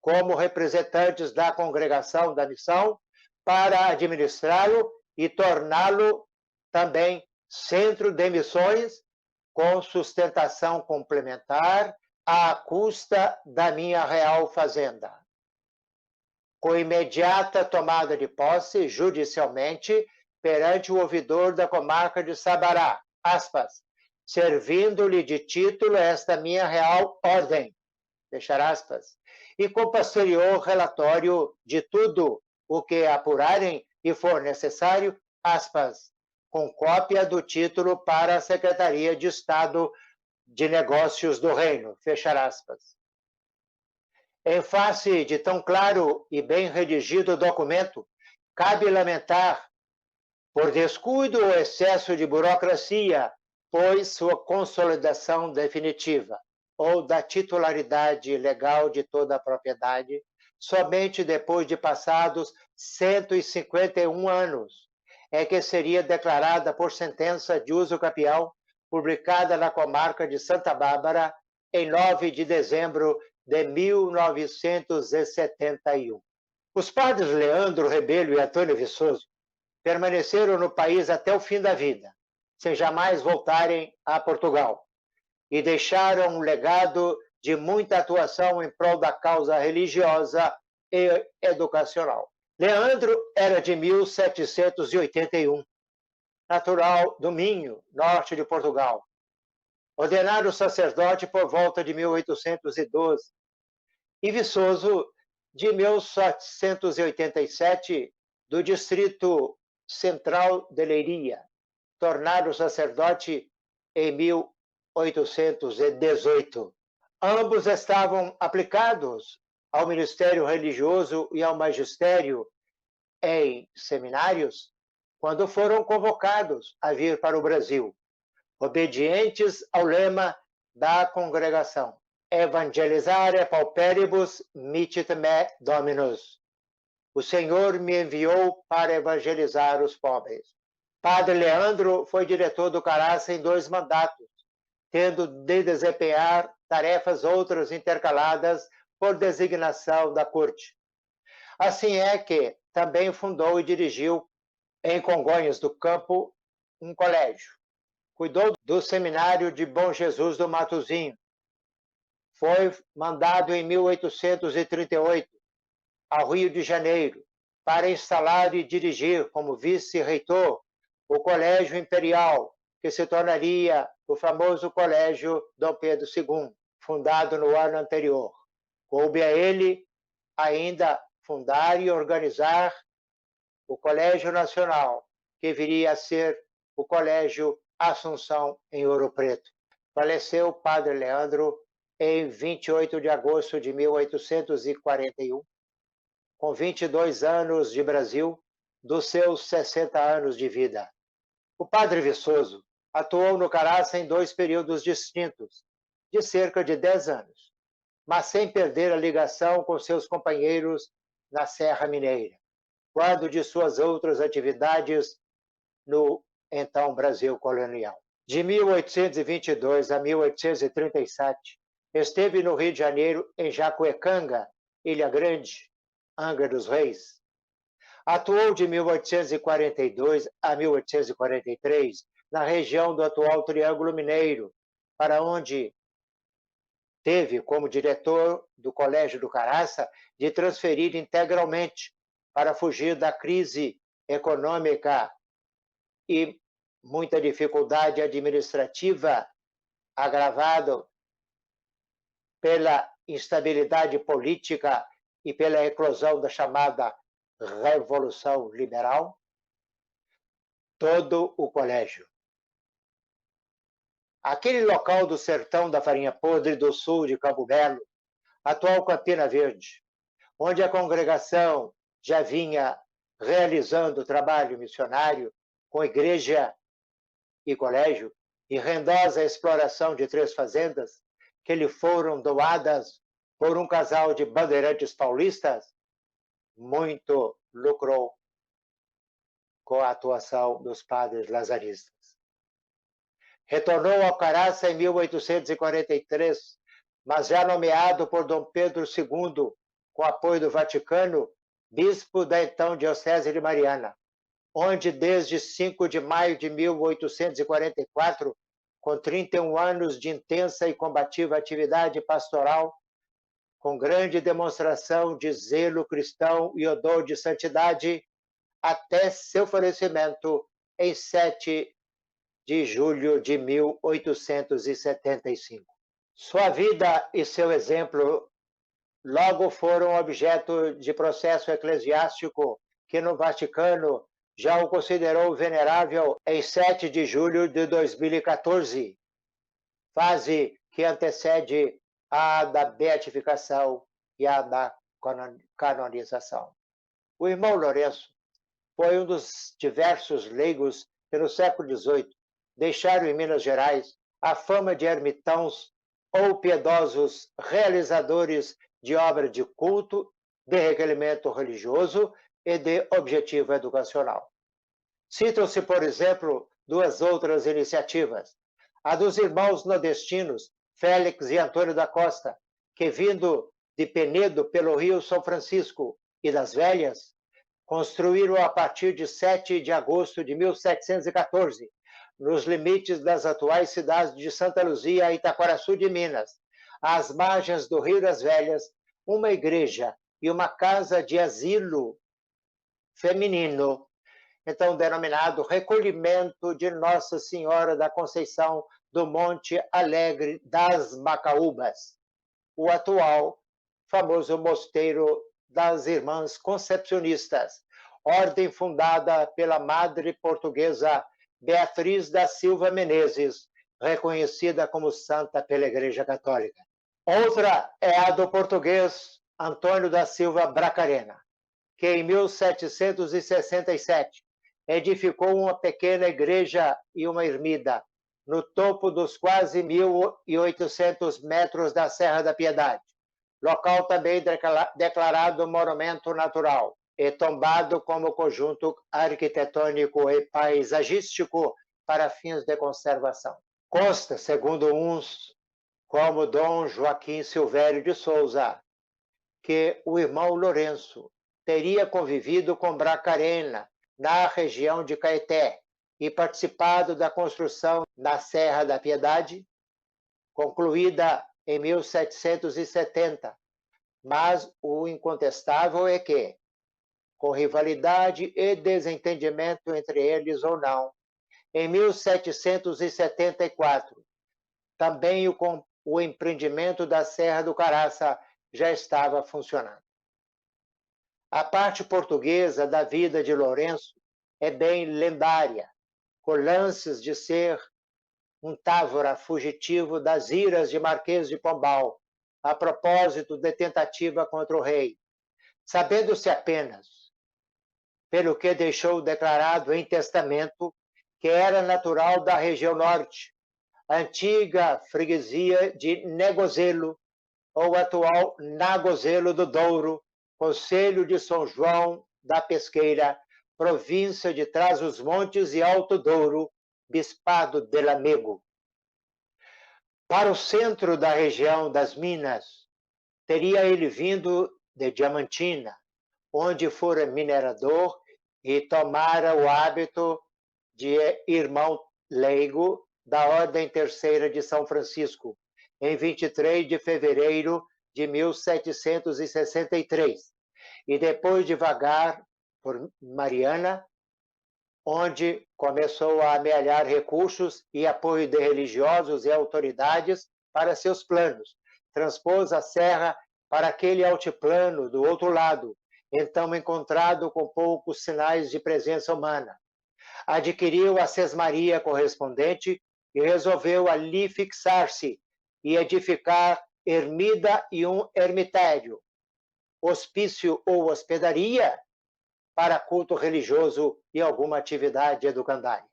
como representantes da congregação da missão, para administrá-lo e torná-lo também centro de missões, com sustentação complementar à custa da minha real fazenda. Com imediata tomada de posse, judicialmente, perante o ouvidor da comarca de Sabará, aspas, servindo-lhe de título esta minha real ordem, fechar aspas, e com posterior relatório de tudo o que apurarem e for necessário, aspas, com cópia do título para a Secretaria de Estado de Negócios do Reino, fechar aspas. Em face de tão claro e bem redigido documento, cabe lamentar, por descuido ou excesso de burocracia, pois sua consolidação definitiva, ou da titularidade legal de toda a propriedade, somente depois de passados 151 anos, é que seria declarada por sentença de uso capial, publicada na comarca de Santa Bárbara, em 9 de dezembro de 1971. Os padres Leandro Rebelo e Antônio Viçoso permaneceram no país até o fim da vida, sem jamais voltarem a Portugal, e deixaram um legado de muita atuação em prol da causa religiosa e educacional. Leandro era de 1781, natural do Minho, norte de Portugal. Ordenado sacerdote por volta de 1812. E Viçoso, de 1787, do distrito central de Leiria, tornado sacerdote em 1818. Ambos estavam aplicados ao ministério religioso e ao magistério em seminários, quando foram convocados a vir para o Brasil, obedientes ao lema da congregação: Evangelizare pauperibus mittit me Dominus. O Senhor me enviou para evangelizar os pobres. Padre Leandro foi diretor do Caraça em 2 mandatos, tendo de desempenhar tarefas outras intercaladas por designação da corte. Assim é que também fundou e dirigiu em Congonhas do Campo um colégio. Cuidou do seminário de Bom Jesus do Matozinho. Foi mandado em 1838 ao Rio de Janeiro para instalar e dirigir como vice-reitor o Colégio Imperial, que se tornaria o famoso Colégio Dom Pedro II, fundado no ano anterior. Coube a ele ainda fundar e organizar o Colégio Nacional, que viria a ser o Colégio Assunção em Ouro Preto. Faleceu o Padre Leandro em 28 de agosto de 1841, com 22 anos de Brasil, dos seus 60 anos de vida. O Padre Viçoso atuou no Caraça em 2 períodos distintos, de cerca de 10 anos, mas sem perder a ligação com seus companheiros na Serra Mineira, quando de suas outras atividades no então Brasil colonial. De 1822 a 1837, esteve no Rio de Janeiro, em Jacuecanga, Ilha Grande, Angra dos Reis. Atuou de 1842 a 1843 na região do atual Triângulo Mineiro, para onde teve como diretor do Colégio do Caraça de transferir integralmente para fugir da crise econômica e muita dificuldade administrativa agravado pela instabilidade política e pela eclosão da chamada Revolução Liberal, todo o colégio. Aquele local do sertão da Farinha Podre do sul de Campo Belo, atual Campina Verde, onde a congregação já vinha realizando trabalho missionário com igreja e colégio, e rendosa exploração de 3 fazendas que lhe foram doadas por um casal de bandeirantes paulistas, muito lucrou com a atuação dos padres lazaristas. Retornou ao Caraça em 1843, mas já nomeado por Dom Pedro II, com apoio do Vaticano, bispo da então Diocese de Mariana, onde desde 5 de maio de 1844, com 31 anos de intensa e combativa atividade pastoral, com grande demonstração de zelo cristão e odor de santidade, até seu falecimento em 7 de julho de 1875. Sua vida e seu exemplo logo foram objeto de processo eclesiástico que no Vaticano já o considerou venerável em 7 de julho de 2014, fase que antecede a da beatificação e a da canonização. O irmão Lourenço foi um dos diversos leigos que no século XVIII deixaram em Minas Gerais a fama de ermitãos ou piedosos realizadores de obras de culto, de requerimento religioso e de objetivo educacional. Citam-se, por exemplo, 2 outras iniciativas. A dos irmãos nordestinos, Félix e Antônio da Costa, que vindo de Penedo pelo Rio São Francisco e das Velhas, construíram a partir de 7 de agosto de 1714, nos limites das atuais cidades de Santa Luzia e Itaquaraçu de Minas, às margens do Rio das Velhas, uma igreja e uma casa de asilo feminino, então denominado Recolhimento de Nossa Senhora da Conceição do Monte Alegre das Macaúbas, o atual famoso Mosteiro das Irmãs Concepcionistas, ordem fundada pela madre portuguesa Beatriz da Silva Menezes, reconhecida como santa pela Igreja Católica. Outra é a do português Antônio da Silva Bracarena, que em 1767 edificou uma pequena igreja e uma ermida no topo dos quase 1.800 metros da Serra da Piedade, local também declarado monumento natural e tombado como conjunto arquitetônico e paisagístico para fins de conservação. Consta, segundo uns, como Dom Joaquim Silvério de Souza, que o irmão Lourenço teria convivido com Bracarena na região de Caeté e participado da construção da Serra da Piedade, concluída em 1770. Mas o incontestável é que, com rivalidade e desentendimento entre eles ou não, em 1774, também o empreendimento da Serra do Caraça já estava funcionando. A parte portuguesa da vida de Lourenço é bem lendária, com lances de ser um távora fugitivo das iras de Marquês de Pombal, a propósito de tentativa contra o rei, sabendo-se apenas, pelo que deixou declarado em testamento, que era natural da região norte, antiga freguesia de Negozelo, ou atual Nagozelo do Douro, Concelho de São João da Pesqueira, província de Trás-os-Montes e Alto Douro, Bispado de Lamego. Para o centro da região das Minas, teria ele vindo de Diamantina, onde fora minerador e tomara o hábito de irmão leigo da Ordem Terceira de São Francisco, em 23 de fevereiro de 1763, e depois de vagar por Mariana, onde começou a amealhar recursos e apoio de religiosos e autoridades para seus planos. Transpôs a serra para aquele altiplano do outro lado, então encontrado com poucos sinais de presença humana. Adquiriu a sesmaria correspondente e resolveu ali fixar-se e edificar ermida e um ermitério, hospício ou hospedaria, para culto religioso e alguma atividade educandária.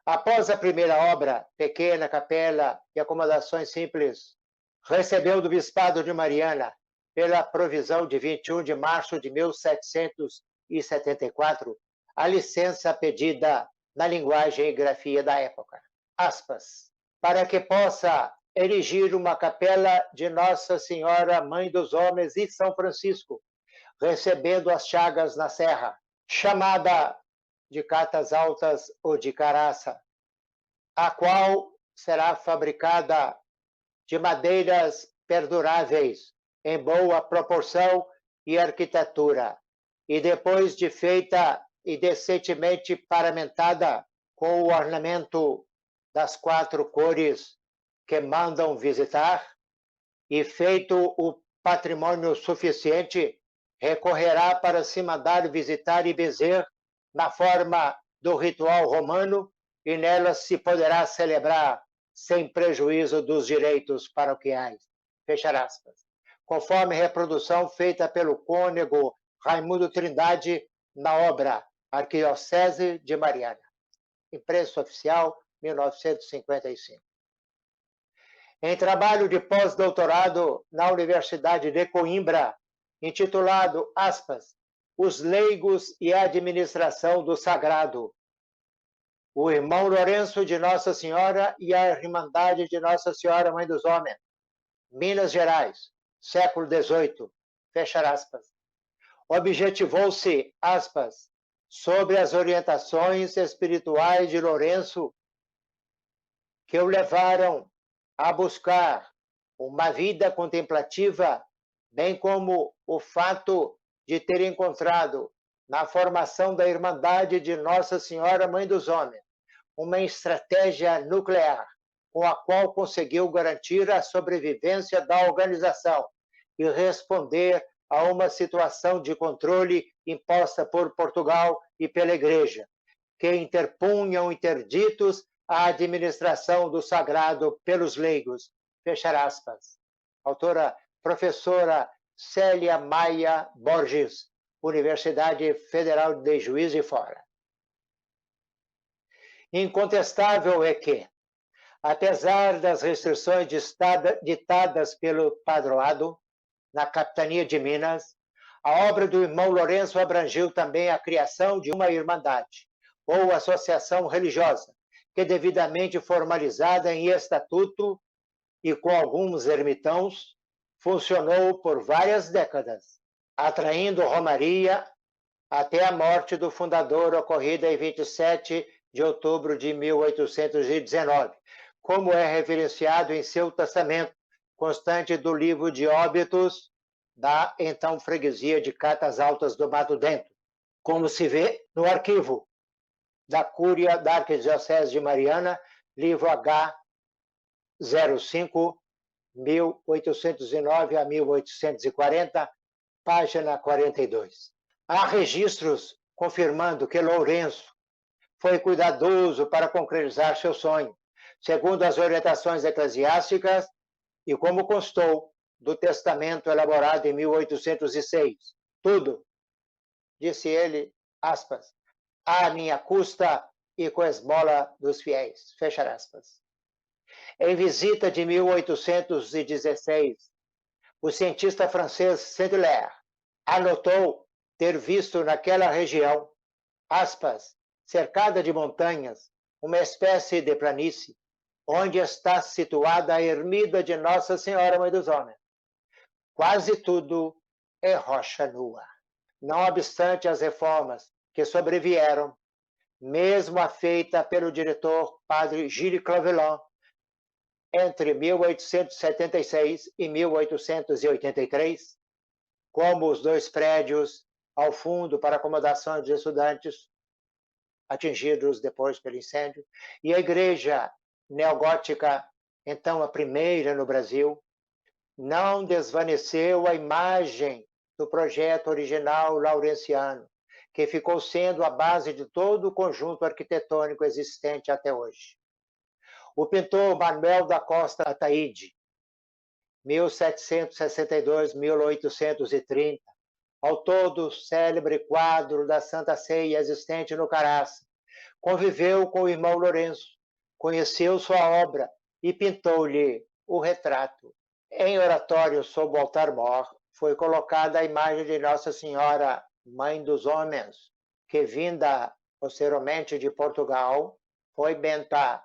Após a primeira obra, pequena capela e acomodações simples, recebeu do Bispado de Mariana, pela provisão de 21 de março de 1774, a licença pedida na linguagem e grafia da época, aspas, para que possa erigir uma capela de Nossa Senhora, Mãe dos Homens e São Francisco, recebendo as chagas na serra, chamada de Catas Altas ou de Caraça, a qual será fabricada de madeiras perduráveis, em boa proporção e arquitetura, e depois de feita e decentemente paramentada com o ornamento das 4 cores que mandam visitar, e feito o patrimônio suficiente, recorrerá para se mandar visitar e benzer na forma do ritual romano, e nela se poderá celebrar sem prejuízo dos direitos paroquiais. Fechar aspas. Conforme reprodução feita pelo cônego Raimundo Trindade na obra Arquidiocese de Mariana. Impresso oficial, 1955. Em trabalho de pós-doutorado na Universidade de Coimbra, intitulado, aspas, Os Leigos e a Administração do Sagrado, o irmão Lourenço de Nossa Senhora e a Irmandade de Nossa Senhora Mãe dos Homens, Minas Gerais, século XVIII, fechar aspas. Objetivou-se, aspas, sobre as orientações espirituais de Lourenço que o levaram a buscar uma vida contemplativa, bem como o fato de ter encontrado na formação da Irmandade de Nossa Senhora Mãe dos Homens uma estratégia nuclear com a qual conseguiu garantir a sobrevivência da organização e responder a uma situação de controle imposta por Portugal e pela Igreja, que interpunham interditos à administração do sagrado pelos leigos. Fechar aspas. Autora, professora Célia Maia Borges, Universidade Federal de Juiz de Fora. Incontestável é que, apesar das restrições ditadas pelo padroado na capitania de Minas, a obra do irmão Lourenço abrangiu também a criação de uma irmandade, ou associação religiosa, que devidamente formalizada em estatuto e com alguns ermitãos, funcionou por várias décadas, atraindo romaria até a morte do fundador, ocorrida em 27 de outubro de 1819, como é referenciado em seu testamento, constante do livro de óbitos da então freguesia de Catas Altas do Mato Dentro, como se vê no arquivo da Cúria da Arquidiocese de Mariana, livro H 05, 1809 a 1840, página 42. Há registros confirmando que Lourenço foi cuidadoso para concretizar seu sonho, segundo as orientações eclesiásticas e como constou do testamento elaborado em 1806. Tudo, disse ele, aspas, à minha custa e com a esmola dos fiéis, fecha aspas. Em visita de 1816, o cientista francês Saint-Hilaire anotou ter visto naquela região, aspas, cercada de montanhas, uma espécie de planície, onde está situada a ermida de Nossa Senhora Mãe dos Homens. Quase tudo é rocha nua. Não obstante as reformas que sobrevieram, mesmo a feita pelo diretor padre Gilles Clavelon, entre 1876 e 1883, como os dois prédios ao fundo para acomodação de estudantes atingidos depois pelo incêndio, e a igreja neogótica, então a primeira no Brasil, não desvaneceu a imagem do projeto original laurenciano, que ficou sendo a base de todo o conjunto arquitetônico existente até hoje. O pintor Manuel da Costa Ataíde, 1762-1830, autor do célebre quadro da Santa Ceia existente no Caraça, conviveu com o irmão Lourenço, conheceu sua obra e pintou-lhe o retrato. Em oratório sob o altar-mor foi colocada a imagem de Nossa Senhora, Mãe dos Homens, que, vinda posteriormente de Portugal, foi benta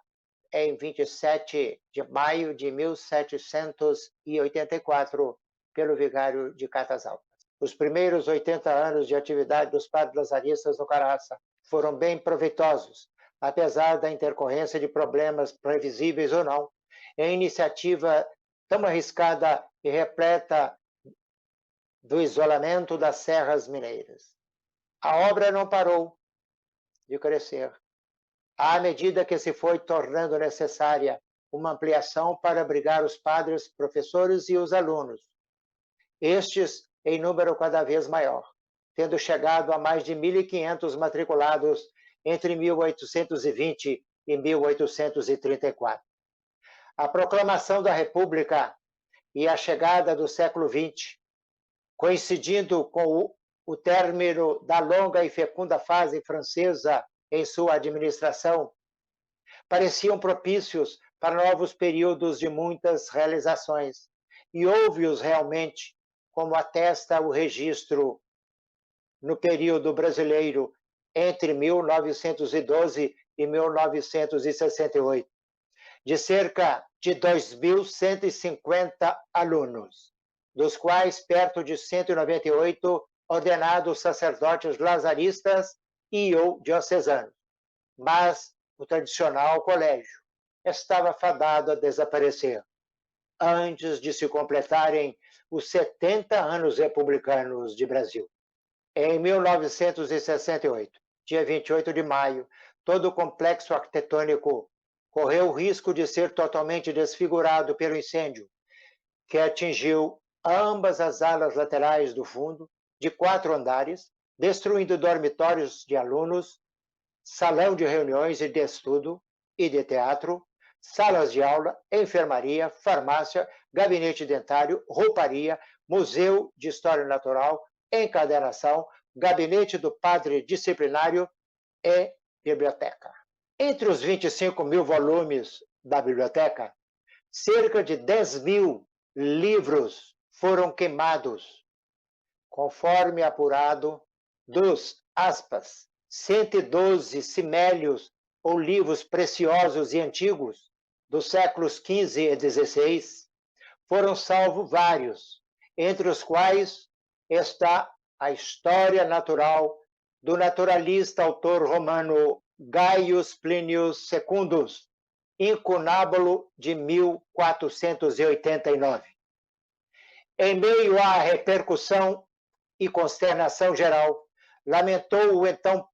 em 27 de maio de 1784 pelo vigário de Catas Altas. Os primeiros 80 anos de atividade dos padres lazaristas no Caraça foram bem proveitosos, apesar da intercorrência de problemas previsíveis ou não, em iniciativa tão arriscada e repleta do isolamento das serras mineiras. A obra não parou de crescer, à medida que se foi tornando necessária uma ampliação para abrigar os padres, professores e os alunos, estes em número cada vez maior, tendo chegado a mais de 1.500 matriculados entre 1820 e 1834. A proclamação da República e a chegada do século XX, coincidindo com o término da longa e fecunda fase francesa em sua administração, pareciam propícios para novos períodos de muitas realizações, e houve-os realmente, como atesta o registro no período brasileiro entre 1912 e 1968, de cerca de 2.150 alunos, dos quais perto de 198 ordenados sacerdotes lazaristas e ou diocesanos. Mas o tradicional colégio estava fadado a desaparecer, antes de se completarem os 70 anos republicanos de Brasil. Em 1968, dia 28 de maio, todo o complexo arquitetônico correu o risco de ser totalmente desfigurado pelo incêndio, que atingiu ambas as alas laterais do fundo, de 4 andares, destruindo dormitórios de alunos, salão de reuniões e de estudo e de teatro, salas de aula, enfermaria, farmácia, gabinete dentário, rouparia, museu de história natural, encadernação, gabinete do padre disciplinário e biblioteca. Entre os 25 mil volumes da biblioteca, cerca de 10 mil livros foram queimados, conforme apurado dos, aspas, 112 simélios ou livros preciosos e antigos dos séculos XV e XVI, foram salvos vários, entre os quais está a História Natural do naturalista autor romano Gaius Plinius Secundus, incunábulo de 1489. Em meio à repercussão e consternação geral, lamentou o então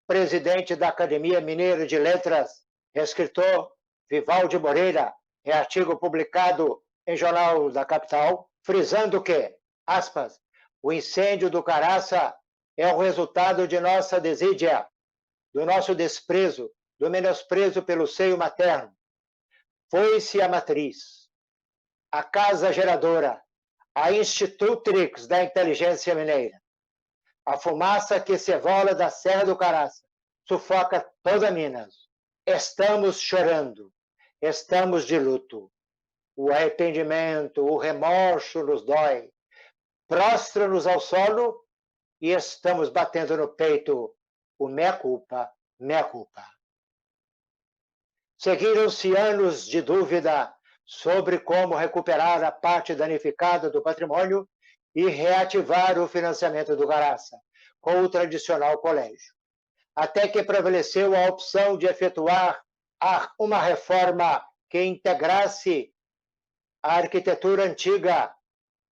presidente da Academia Mineira de Letras, escritor Vivaldi Moreira, em artigo publicado em Jornal da Capital, frisando que, aspas, o incêndio do Caraça é o resultado de nossa desídia, do nosso desprezo, do menosprezo pelo seio materno. Foi-se a matriz, a casa geradora, a institutrix da inteligência mineira. A fumaça que se evola da Serra do Caraça sufoca toda Minas. Estamos chorando, estamos de luto. O arrependimento, o remorso nos dói. Prostra-nos ao solo e estamos batendo no peito o mea culpa, mea culpa. Seguiram-se anos de dúvida sobre como recuperar a parte danificada do patrimônio e reativar o financiamento do Caraça, com o tradicional colégio. Até que prevaleceu a opção de efetuar uma reforma que integrasse a arquitetura antiga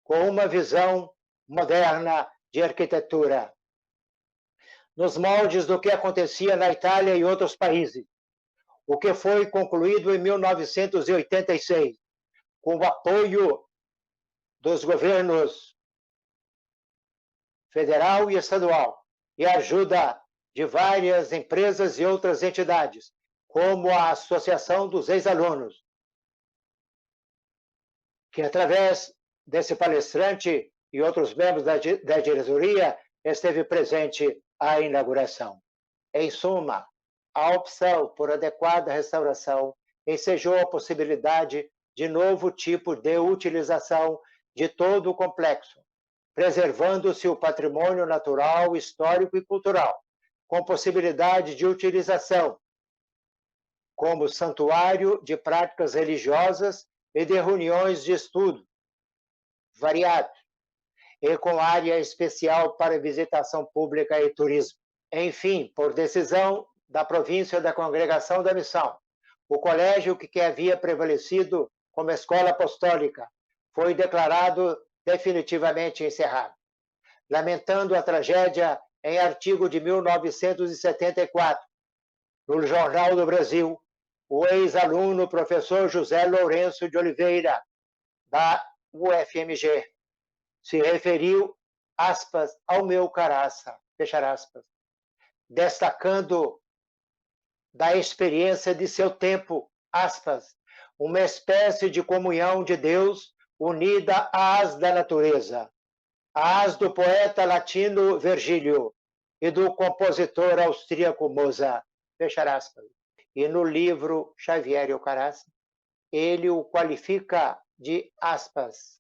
com uma visão moderna de arquitetura, nos moldes do que acontecia na Itália e outros países, o que foi concluído em 1986, com o apoio dos governos federal e estadual, e a ajuda de várias empresas e outras entidades, como a Associação dos Ex-Alunos, que através desse palestrante e outros membros da diretoria esteve presente à inauguração. Em suma, a opção por adequada restauração ensejou a possibilidade de novo tipo de utilização de todo o complexo, preservando-se o patrimônio natural, histórico e cultural, com possibilidade de utilização como santuário de práticas religiosas e de reuniões de estudo variado, e com área especial para visitação pública e turismo. Enfim, por decisão da província da Congregação da Missão, o colégio que havia prevalecido como escola apostólica foi declarado definitivamente encerrado. Lamentando a tragédia, em artigo de 1974, no Jornal do Brasil, o ex-aluno professor José Lourenço de Oliveira, da UFMG, se referiu, aspas, ao meu Caraça, fechar aspas, destacando da experiência de seu tempo, aspas, uma espécie de comunhão de Deus unida às da natureza, às do poeta latino Virgílio e do compositor austríaco Mozart, fechar aspas. E no livro Xavier e o Caraça, ele o qualifica de, aspas,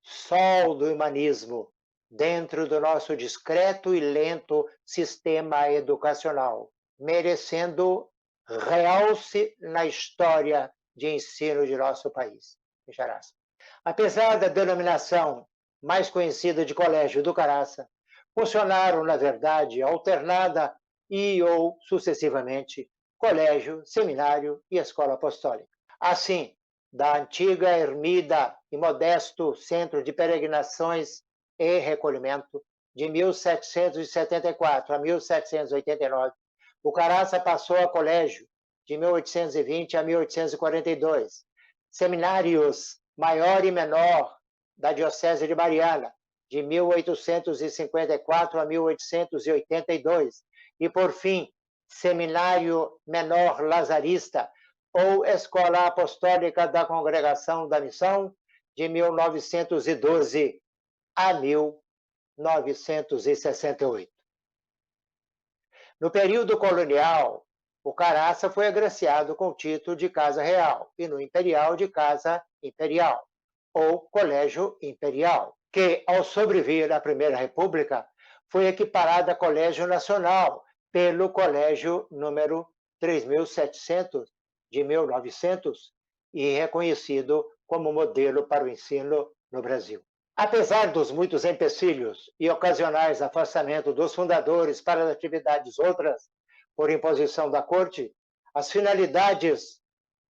sol do humanismo dentro do nosso discreto e lento sistema educacional, merecendo realce na história de ensino de nosso país. Fechar aspas. Apesar da denominação mais conhecida de Colégio do Caraça, funcionaram, na verdade, alternada e ou sucessivamente colégio, seminário e escola apostólica. Assim, da antiga ermida e modesto centro de peregrinações e recolhimento, de 1774 a 1789, o Caraça passou a colégio de 1820 a 1842, seminários maior e menor da Diocese de Mariana, de 1854 a 1882, e, por fim, Seminário Menor Lazarista, ou Escola Apostólica da Congregação da Missão, de 1912 a 1968. No período colonial, o Caraça foi agraciado com o título de Casa Real e no Imperial de Casa Imperial, ou Colégio Imperial, que, ao sobrevir à Primeira República, foi equiparada a Colégio Nacional pelo Colégio número 3700 de 1900 e reconhecido como modelo para o ensino no Brasil. Apesar dos muitos empecilhos e ocasionais afastamento dos fundadores para as atividades outras, por imposição da corte, as finalidades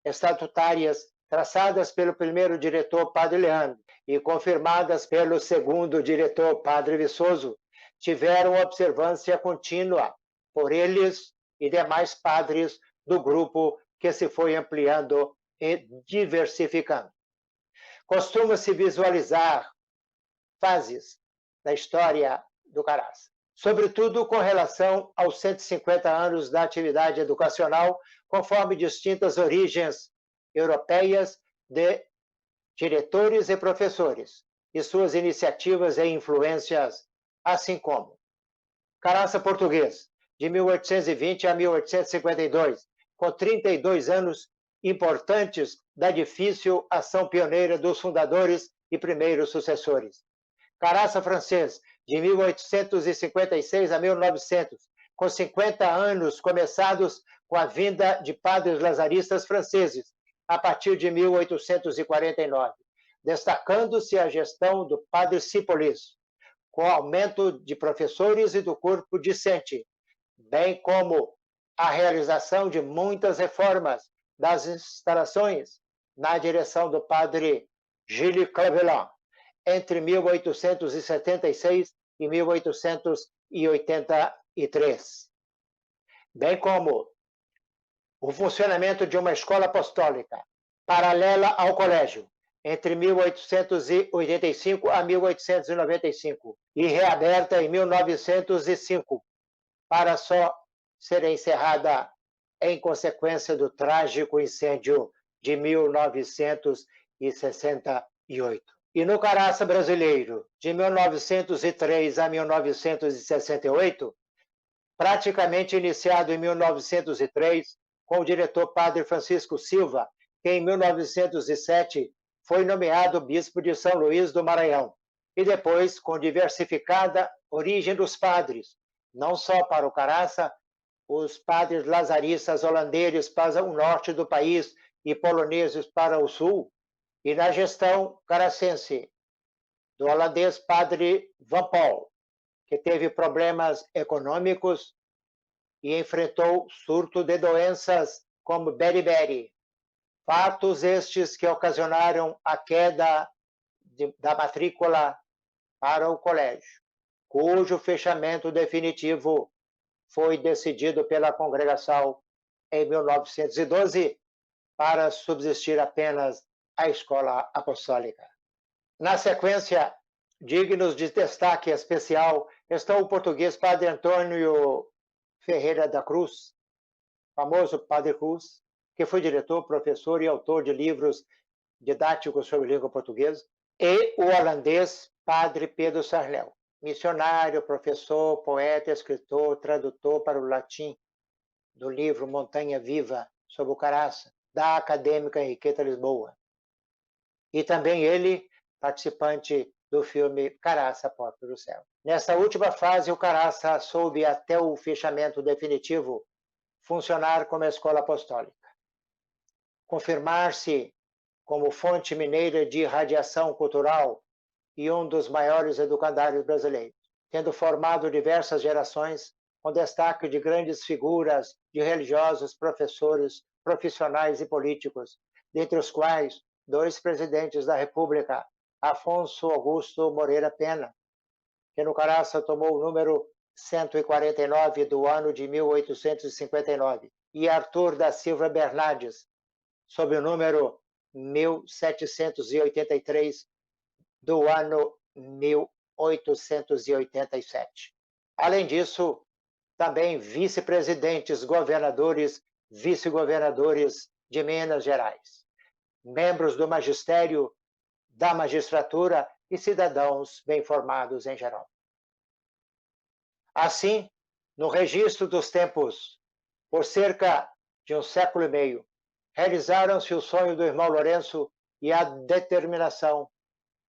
estatutárias traçadas pelo primeiro diretor, Padre Leandro, e confirmadas pelo segundo diretor, Padre Viçoso, tiveram observância contínua por eles e demais padres do grupo que se foi ampliando e diversificando. Costuma-se visualizar fases da história do Caraça, sobretudo com relação aos 150 anos da atividade educacional, conforme distintas origens europeias de diretores e professores, e suas iniciativas e influências, assim como Caraça Português, de 1820 a 1852, com 32 anos importantes da difícil ação pioneira dos fundadores e primeiros sucessores. Caraça Francês, de 1856 a 1900, com 50 anos começados com a vinda de padres lazaristas franceses, a partir de 1849, destacando-se a gestão do padre Cipolis, com aumento de professores e do corpo discente, bem como a realização de muitas reformas das instalações na direção do padre Gilles Clavelin, entre 1876 e 1883, bem como o funcionamento de uma escola apostólica paralela ao colégio, entre 1885 a 1895, e reaberta em 1905, para só ser encerrada em consequência do trágico incêndio de 1968. E no Caraça brasileiro, de 1903 a 1968, praticamente iniciado em 1903, com o diretor Padre Francisco Silva, que em 1907 foi nomeado bispo de São Luís do Maranhão, e depois com diversificada origem dos padres, não só para o Caraça, os padres lazaristas holandeses para o norte do país e poloneses para o sul, e na gestão caracense, do holandês Padre Van Paul, que teve problemas econômicos e enfrentou surto de doenças como beriberi. Fatos estes que ocasionaram a queda da matrícula para o colégio, cujo fechamento definitivo foi decidido pela congregação em 1912 para subsistir apenas a escola apostólica. Na sequência, dignos de destaque especial, estão o português Padre Antônio Ferreira da Cruz, famoso Padre Cruz, que foi diretor, professor e autor de livros didáticos sobre língua portuguesa, e o holandês Padre Pedro Sarnel, missionário, professor, poeta, escritor, tradutor para o latim do livro Montanha Viva, sobre o Caraça, da acadêmica Henriqueta Lisboa. E também ele, participante do filme Caraça, Porta do Céu. Nessa última fase, o Caraça soube, até o fechamento definitivo, funcionar como escola apostólica, confirmar-se como fonte mineira de irradiação cultural e um dos maiores educandários brasileiros, tendo formado diversas gerações, com destaque de grandes figuras de religiosos, professores, profissionais e políticos, dentre os quais 2 presidentes da República, Afonso Augusto Moreira Pena, que no Caraça tomou o número 149 do ano de 1859, e Arthur da Silva Bernardes, sob o número 1783 do ano 1887. Além disso, também vice-presidentes, governadores, vice-governadores de Minas Gerais, membros do magistério, da magistratura e cidadãos bem formados em geral. Assim, no registro dos tempos, por cerca de um século e meio, realizaram-se o sonho do irmão Lourenço e a determinação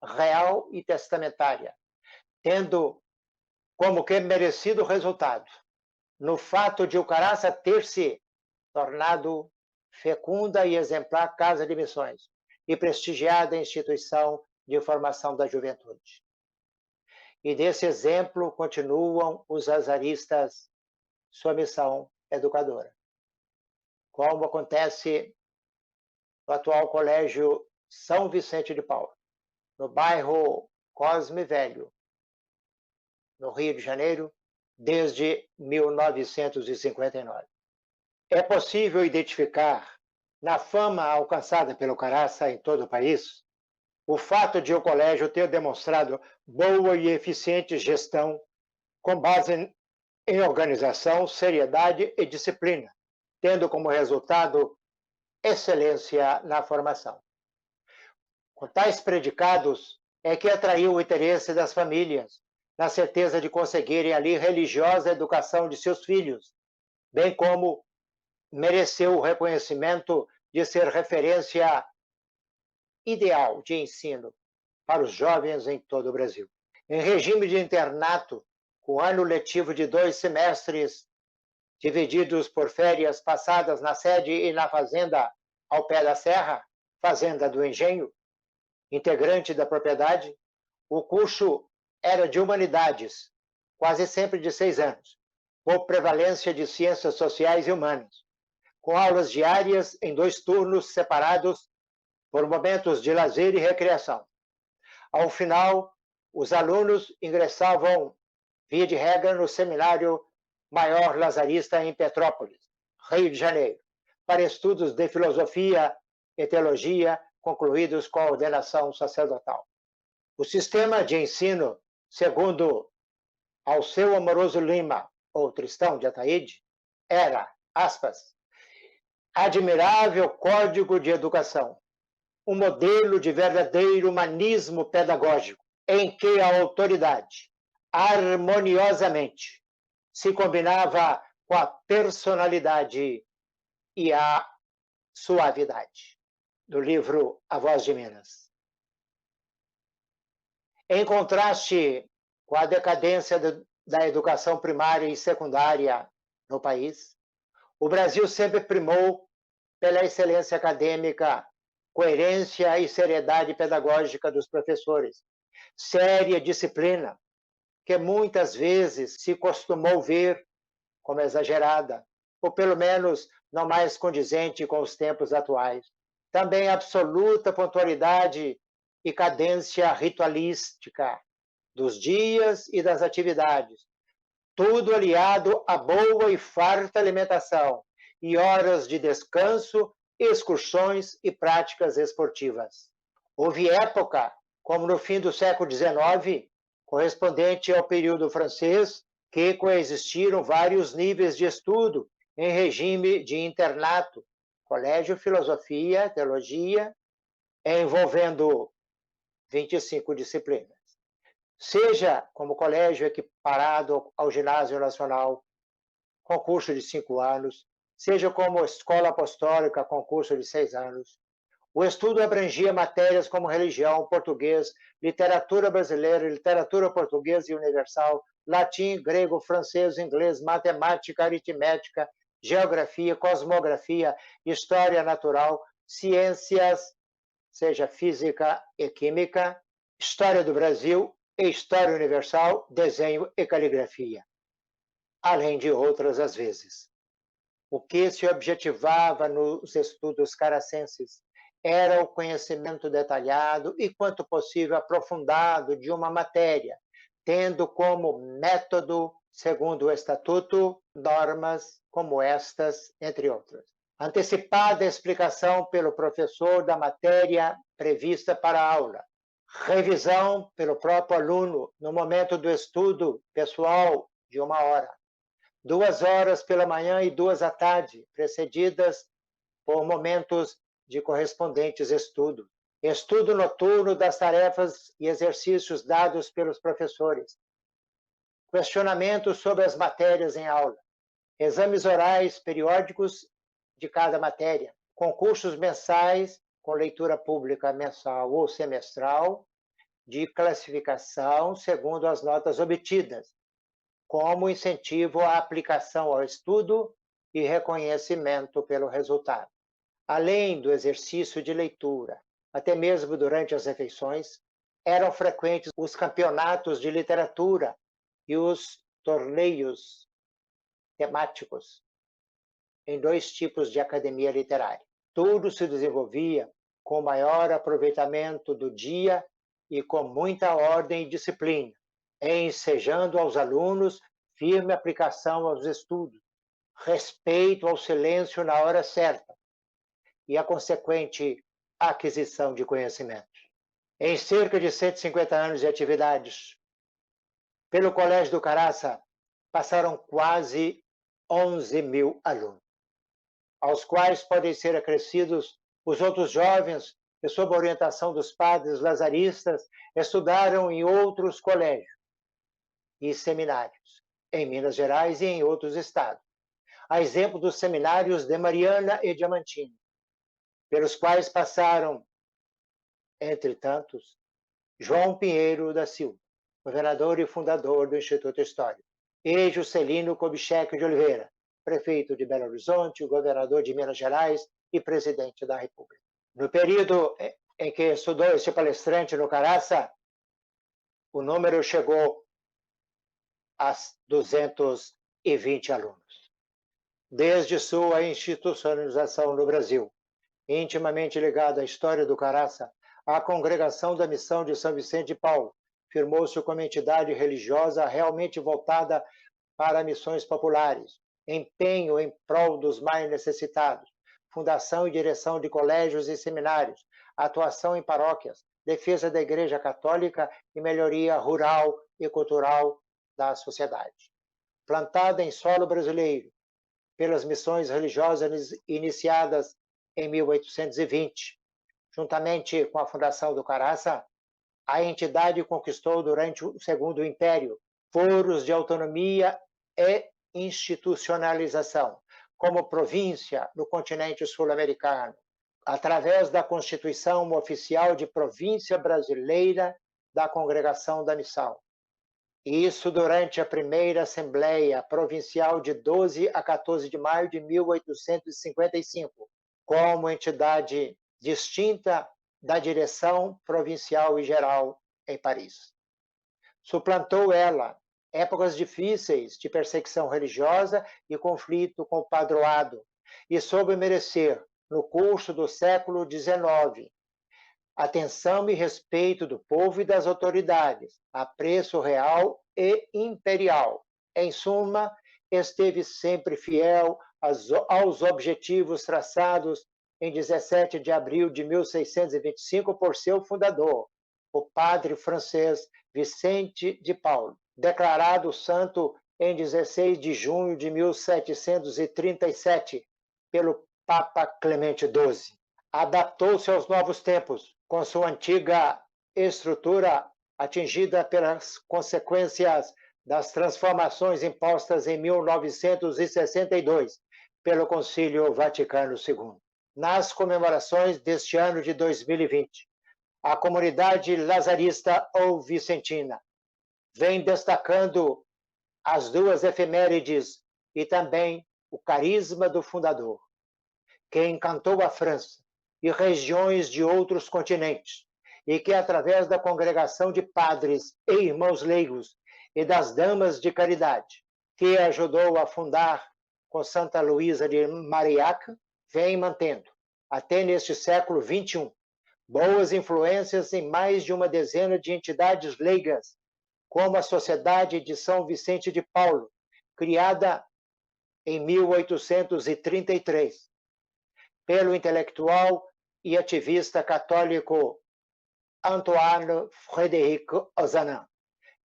real e testamentária, tendo como que merecido resultado no fato de o Caraça ter se tornado fecunda e exemplar casa de missões e prestigiada instituição de formação da juventude. E desse exemplo continuam os azaristas sua missão educadora, como acontece no atual Colégio São Vicente de Paulo, no bairro Cosme Velho, no Rio de Janeiro, desde 1959. É possível identificar, na fama alcançada pelo Caraça em todo o país, o fato de o colégio ter demonstrado boa e eficiente gestão com base em organização, seriedade e disciplina, tendo como resultado excelência na formação. Com tais predicados é que atraiu o interesse das famílias, na certeza de conseguirem ali religiosa educação de seus filhos, bem como mereceu o reconhecimento de ser referência ideal de ensino para os jovens em todo o Brasil. Em regime de internato, com ano letivo de 2 semestres, divididos por férias passadas na sede e na fazenda ao pé da serra, Fazenda do Engenho, integrante da propriedade, o curso era de humanidades, quase sempre de 6 anos, com prevalência de ciências sociais e humanas, com aulas diárias em 2 turnos separados por momentos de lazer e recreação. Ao final, os alunos ingressavam, via de regra, no Seminário Maior Lazarista em Petrópolis, Rio de Janeiro, para estudos de filosofia e teologia concluídos com a ordenação sacerdotal. O sistema de ensino, segundo Alceu Amoroso Lima, ou Tristão de Ataíde, era, aspas, admirável código de educação, um modelo de verdadeiro humanismo pedagógico, em que a autoridade, harmoniosamente, se combinava com a personalidade e a suavidade. Do livro A Voz de Minas. Em contraste com a decadência da educação primária e secundária no país, o Brasil sempre primou pela excelência acadêmica, coerência e seriedade pedagógica dos professores, séria disciplina, que muitas vezes se costumou ver como exagerada, ou pelo menos não mais condizente com os tempos atuais. Também absoluta pontualidade e cadência ritualística dos dias e das atividades, tudo aliado a boa e farta alimentação e horas de descanso, excursões e práticas esportivas. Houve época, como no fim do século XIX, correspondente ao período francês, que coexistiram vários níveis de estudo em regime de internato, colégio, filosofia, teologia, envolvendo 25 disciplinas. Seja como colégio equiparado ao ginásio nacional, concurso de 5 anos, seja como escola apostólica, concurso de 6 anos, o estudo abrangia matérias como religião, português, literatura brasileira, literatura portuguesa e universal, latim, grego, francês, inglês, matemática, aritmética, geografia, cosmografia, história natural, ciências, seja física e química, história do Brasil e história universal, desenho e caligrafia, além de outras às vezes. O que se objetivava nos estudos caracenses era o conhecimento detalhado e, quanto possível, aprofundado de uma matéria, tendo como método, segundo o Estatuto, normas como estas, entre outras. Antecipada explicação pelo professor da matéria prevista para a aula. Revisão pelo próprio aluno no momento do estudo pessoal de 1 hora. 2 horas pela manhã e 2 à tarde, precedidas por momentos de correspondentes estudos, estudo noturno das tarefas e exercícios dados pelos professores, questionamentos sobre as matérias em aula, exames orais periódicos de cada matéria, concursos mensais com leitura pública mensal ou semestral, de classificação segundo as notas obtidas, como incentivo à aplicação ao estudo e reconhecimento pelo resultado. Além do exercício de leitura, até mesmo durante as refeições, eram frequentes os campeonatos de literatura e os torneios temáticos em 2 tipos de academia literária. Tudo se desenvolvia com maior aproveitamento do dia e com muita ordem e disciplina, ensejando aos alunos firme aplicação aos estudos, respeito ao silêncio na hora certa e a consequente aquisição de conhecimentos. Em cerca de 150 anos de atividades, pelo Colégio do Caraça passaram quase 11.000 alunos, aos quais podem ser acrescidos os outros jovens que, sob a orientação dos padres lazaristas, estudaram em outros colégios e seminários, em Minas Gerais e em outros estados. A exemplo dos seminários de Mariana e Diamantino, pelos quais passaram, entre tantos, João Pinheiro da Silva, governador e fundador do Instituto Histórico, e Juscelino Kubitschek de Oliveira, prefeito de Belo Horizonte, governador de Minas Gerais e presidente da República. No período em que estudou este palestrante no Caraça, o número chegou a 220 alunos. Desde sua institucionalização no Brasil, intimamente ligado à história do Caraça, a Congregação da Missão de São Vicente de Paulo firmou-se como entidade religiosa realmente voltada para missões populares, empenho em prol dos mais necessitados, fundação e direção de colégios e seminários, atuação em paróquias, defesa da Igreja Católica e melhoria rural e cultural da sociedade. Plantada em solo brasileiro pelas missões religiosas iniciadas em 1820, juntamente com a fundação do Caraça, a entidade conquistou durante o Segundo Império foros de autonomia e institucionalização, como província no continente sul-americano, através da Constituição Oficial de Província Brasileira da Congregação da Missão. Isso durante a primeira Assembleia Provincial de 12 a 14 de maio de 1855, como entidade distinta da direção provincial e geral em Paris. Suplantou ela épocas difíceis de perseguição religiosa e conflito com o padroado, e soube merecer, no curso do século XIX, atenção e respeito do povo e das autoridades, apreço real e imperial. Em suma, esteve sempre fiel aos objetivos traçados em 17 de abril de 1625 por seu fundador, o padre francês Vicente de Paulo, declarado santo em 16 de junho de 1737 pelo Papa Clemente XII. Adaptou-se aos novos tempos, com sua antiga estrutura atingida pelas consequências das transformações impostas em 1962 pelo Concílio Vaticano II. Nas comemorações deste ano de 2020, a comunidade lazarista ou vicentina vem destacando as 2 efemérides e também o carisma do fundador, que encantou a França e regiões de outros continentes, e que, através da congregação de padres e irmãos leigos e das damas de caridade, que ajudou a fundar com Santa Luísa de Marillac, vem mantendo, até neste século XXI, boas influências em mais de uma dezena de entidades leigas, como a Sociedade de São Vicente de Paulo, criada em 1833, pelo intelectual e ativista católico Antoine Frédéric Ozanam,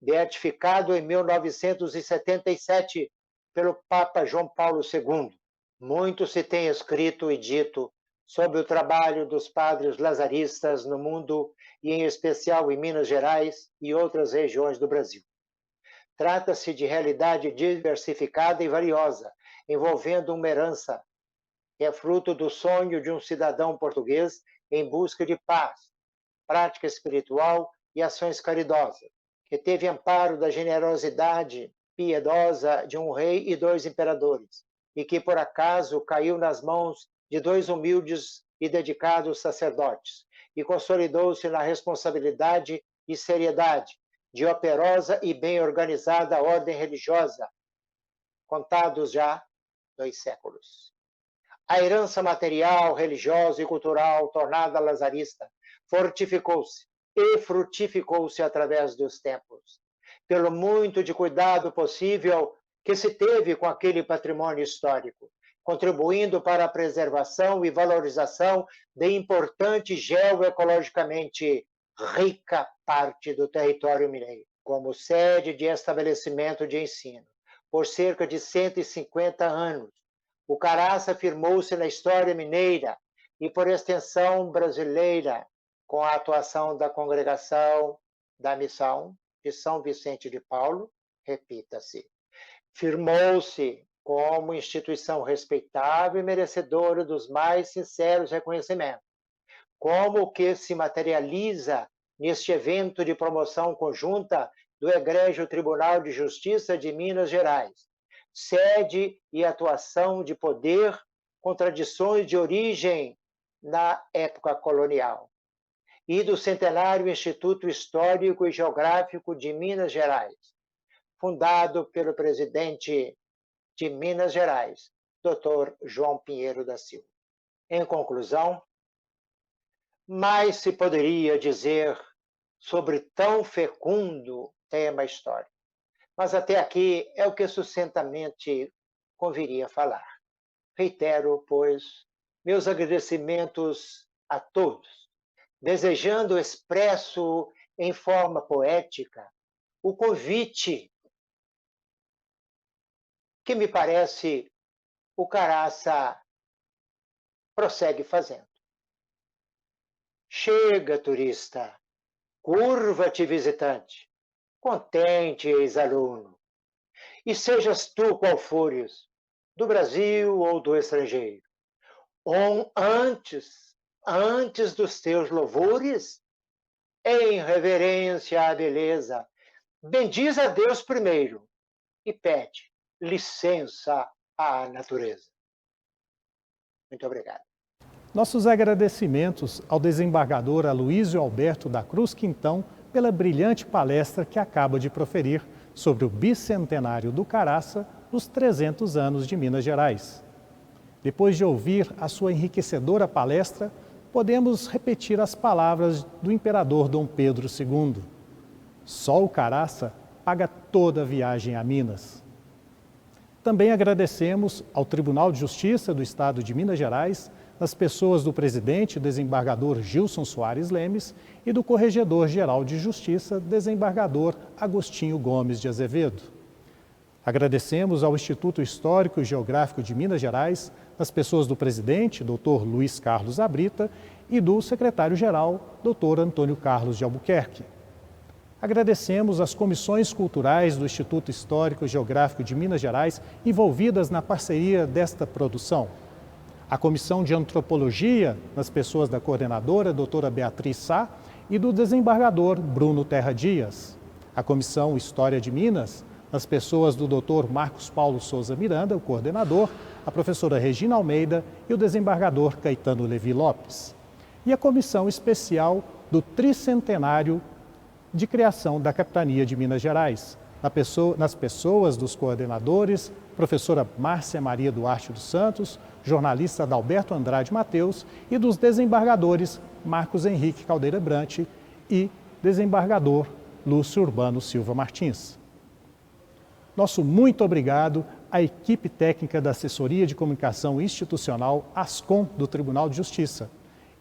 beatificado em 1977 pelo Papa João Paulo II, Muito se tem escrito e dito sobre o trabalho dos padres lazaristas no mundo e, em especial, em Minas Gerais e outras regiões do Brasil. Trata-se de realidade diversificada e valiosa, envolvendo uma herança que é fruto do sonho de um cidadão português em busca de paz, prática espiritual e ações caridosas, que teve amparo da generosidade piedosa de um rei e 2 imperadores, e que, por acaso, caiu nas mãos de 2 humildes e dedicados sacerdotes, e consolidou-se na responsabilidade e seriedade de operosa e bem organizada ordem religiosa, contados já 2 séculos. A herança material, religiosa e cultural tornada lazarista fortificou-se e frutificou-se através dos tempos, pelo muito de cuidado possível que se teve com aquele patrimônio histórico, contribuindo para a preservação e valorização de importante geoecologicamente rica parte do território mineiro, como sede de estabelecimento de ensino. Por cerca de 150 anos, o Caraça firmou-se na história mineira e, por extensão, brasileira, com a atuação da Congregação da Missão de São Vicente de Paulo, repita-se. Firmou-se como instituição respeitável e merecedora dos mais sinceros reconhecimentos, como o que se materializa neste evento de promoção conjunta do Egrégio Tribunal de Justiça de Minas Gerais, sede e atuação de poder com tradições de origem na época colonial, e do centenário Instituto Histórico e Geográfico de Minas Gerais, fundado pelo presidente de Minas Gerais, Dr. João Pinheiro da Silva. Em conclusão, mais se poderia dizer sobre tão fecundo tema histórico, mas até aqui é o que sucintamente conviria falar. Reitero, pois, meus agradecimentos a todos, desejando expresso em forma poética o convite que me parece o Caraça prossegue fazendo. Chega, turista, curva-te, visitante, contente, ex-aluno, e sejas tu qual fores, do Brasil ou do estrangeiro, ou antes dos teus louvores, em reverência à beleza, bendiz a Deus primeiro e pede licença à natureza. Muito obrigado. Nossos agradecimentos ao desembargador Aloísio Alberto da Cruz Quintão pela brilhante palestra que acaba de proferir sobre o bicentenário do Caraça nos 300 anos de Minas Gerais. Depois de ouvir a sua enriquecedora palestra, podemos repetir as palavras do imperador Dom Pedro II. Só o Caraça paga toda a viagem a Minas. Também agradecemos ao Tribunal de Justiça do Estado de Minas Gerais, nas pessoas do presidente, desembargador Gilson Soares Lemes, e do Corregedor-Geral de Justiça, desembargador Agostinho Gomes de Azevedo. Agradecemos ao Instituto Histórico e Geográfico de Minas Gerais, nas pessoas do presidente, Dr. Luiz Carlos Abrita, e do secretário-geral, Dr. Antônio Carlos de Albuquerque. Agradecemos as comissões culturais do Instituto Histórico e Geográfico de Minas Gerais envolvidas na parceria desta produção. A Comissão de Antropologia, nas pessoas da coordenadora, doutora Beatriz Sá, e do desembargador Bruno Terra Dias. A Comissão História de Minas, nas pessoas do doutor Marcos Paulo Souza Miranda, o coordenador, a professora Regina Almeida e o desembargador Caetano Levi Lopes. E a Comissão Especial do Tricentenário de Criação da Capitania de Minas Gerais, nas pessoas dos coordenadores, professora Márcia Maria Duarte dos Santos, jornalista Adalberto Andrade Mateus, e dos desembargadores Marcos Henrique Caldeira Brante e desembargador Lúcio Urbano Silva Martins. Nosso muito obrigado à equipe técnica da Assessoria de Comunicação Institucional ASCOM do Tribunal de Justiça.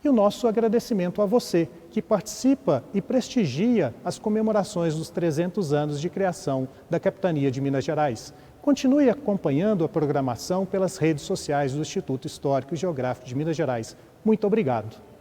E o nosso agradecimento a você, que participa e prestigia as comemorações dos 300 anos de criação da Capitania de Minas Gerais, Continue acompanhando a programação pelas redes sociais do Instituto Histórico e Geográfico de Minas Gerais. Muito obrigado.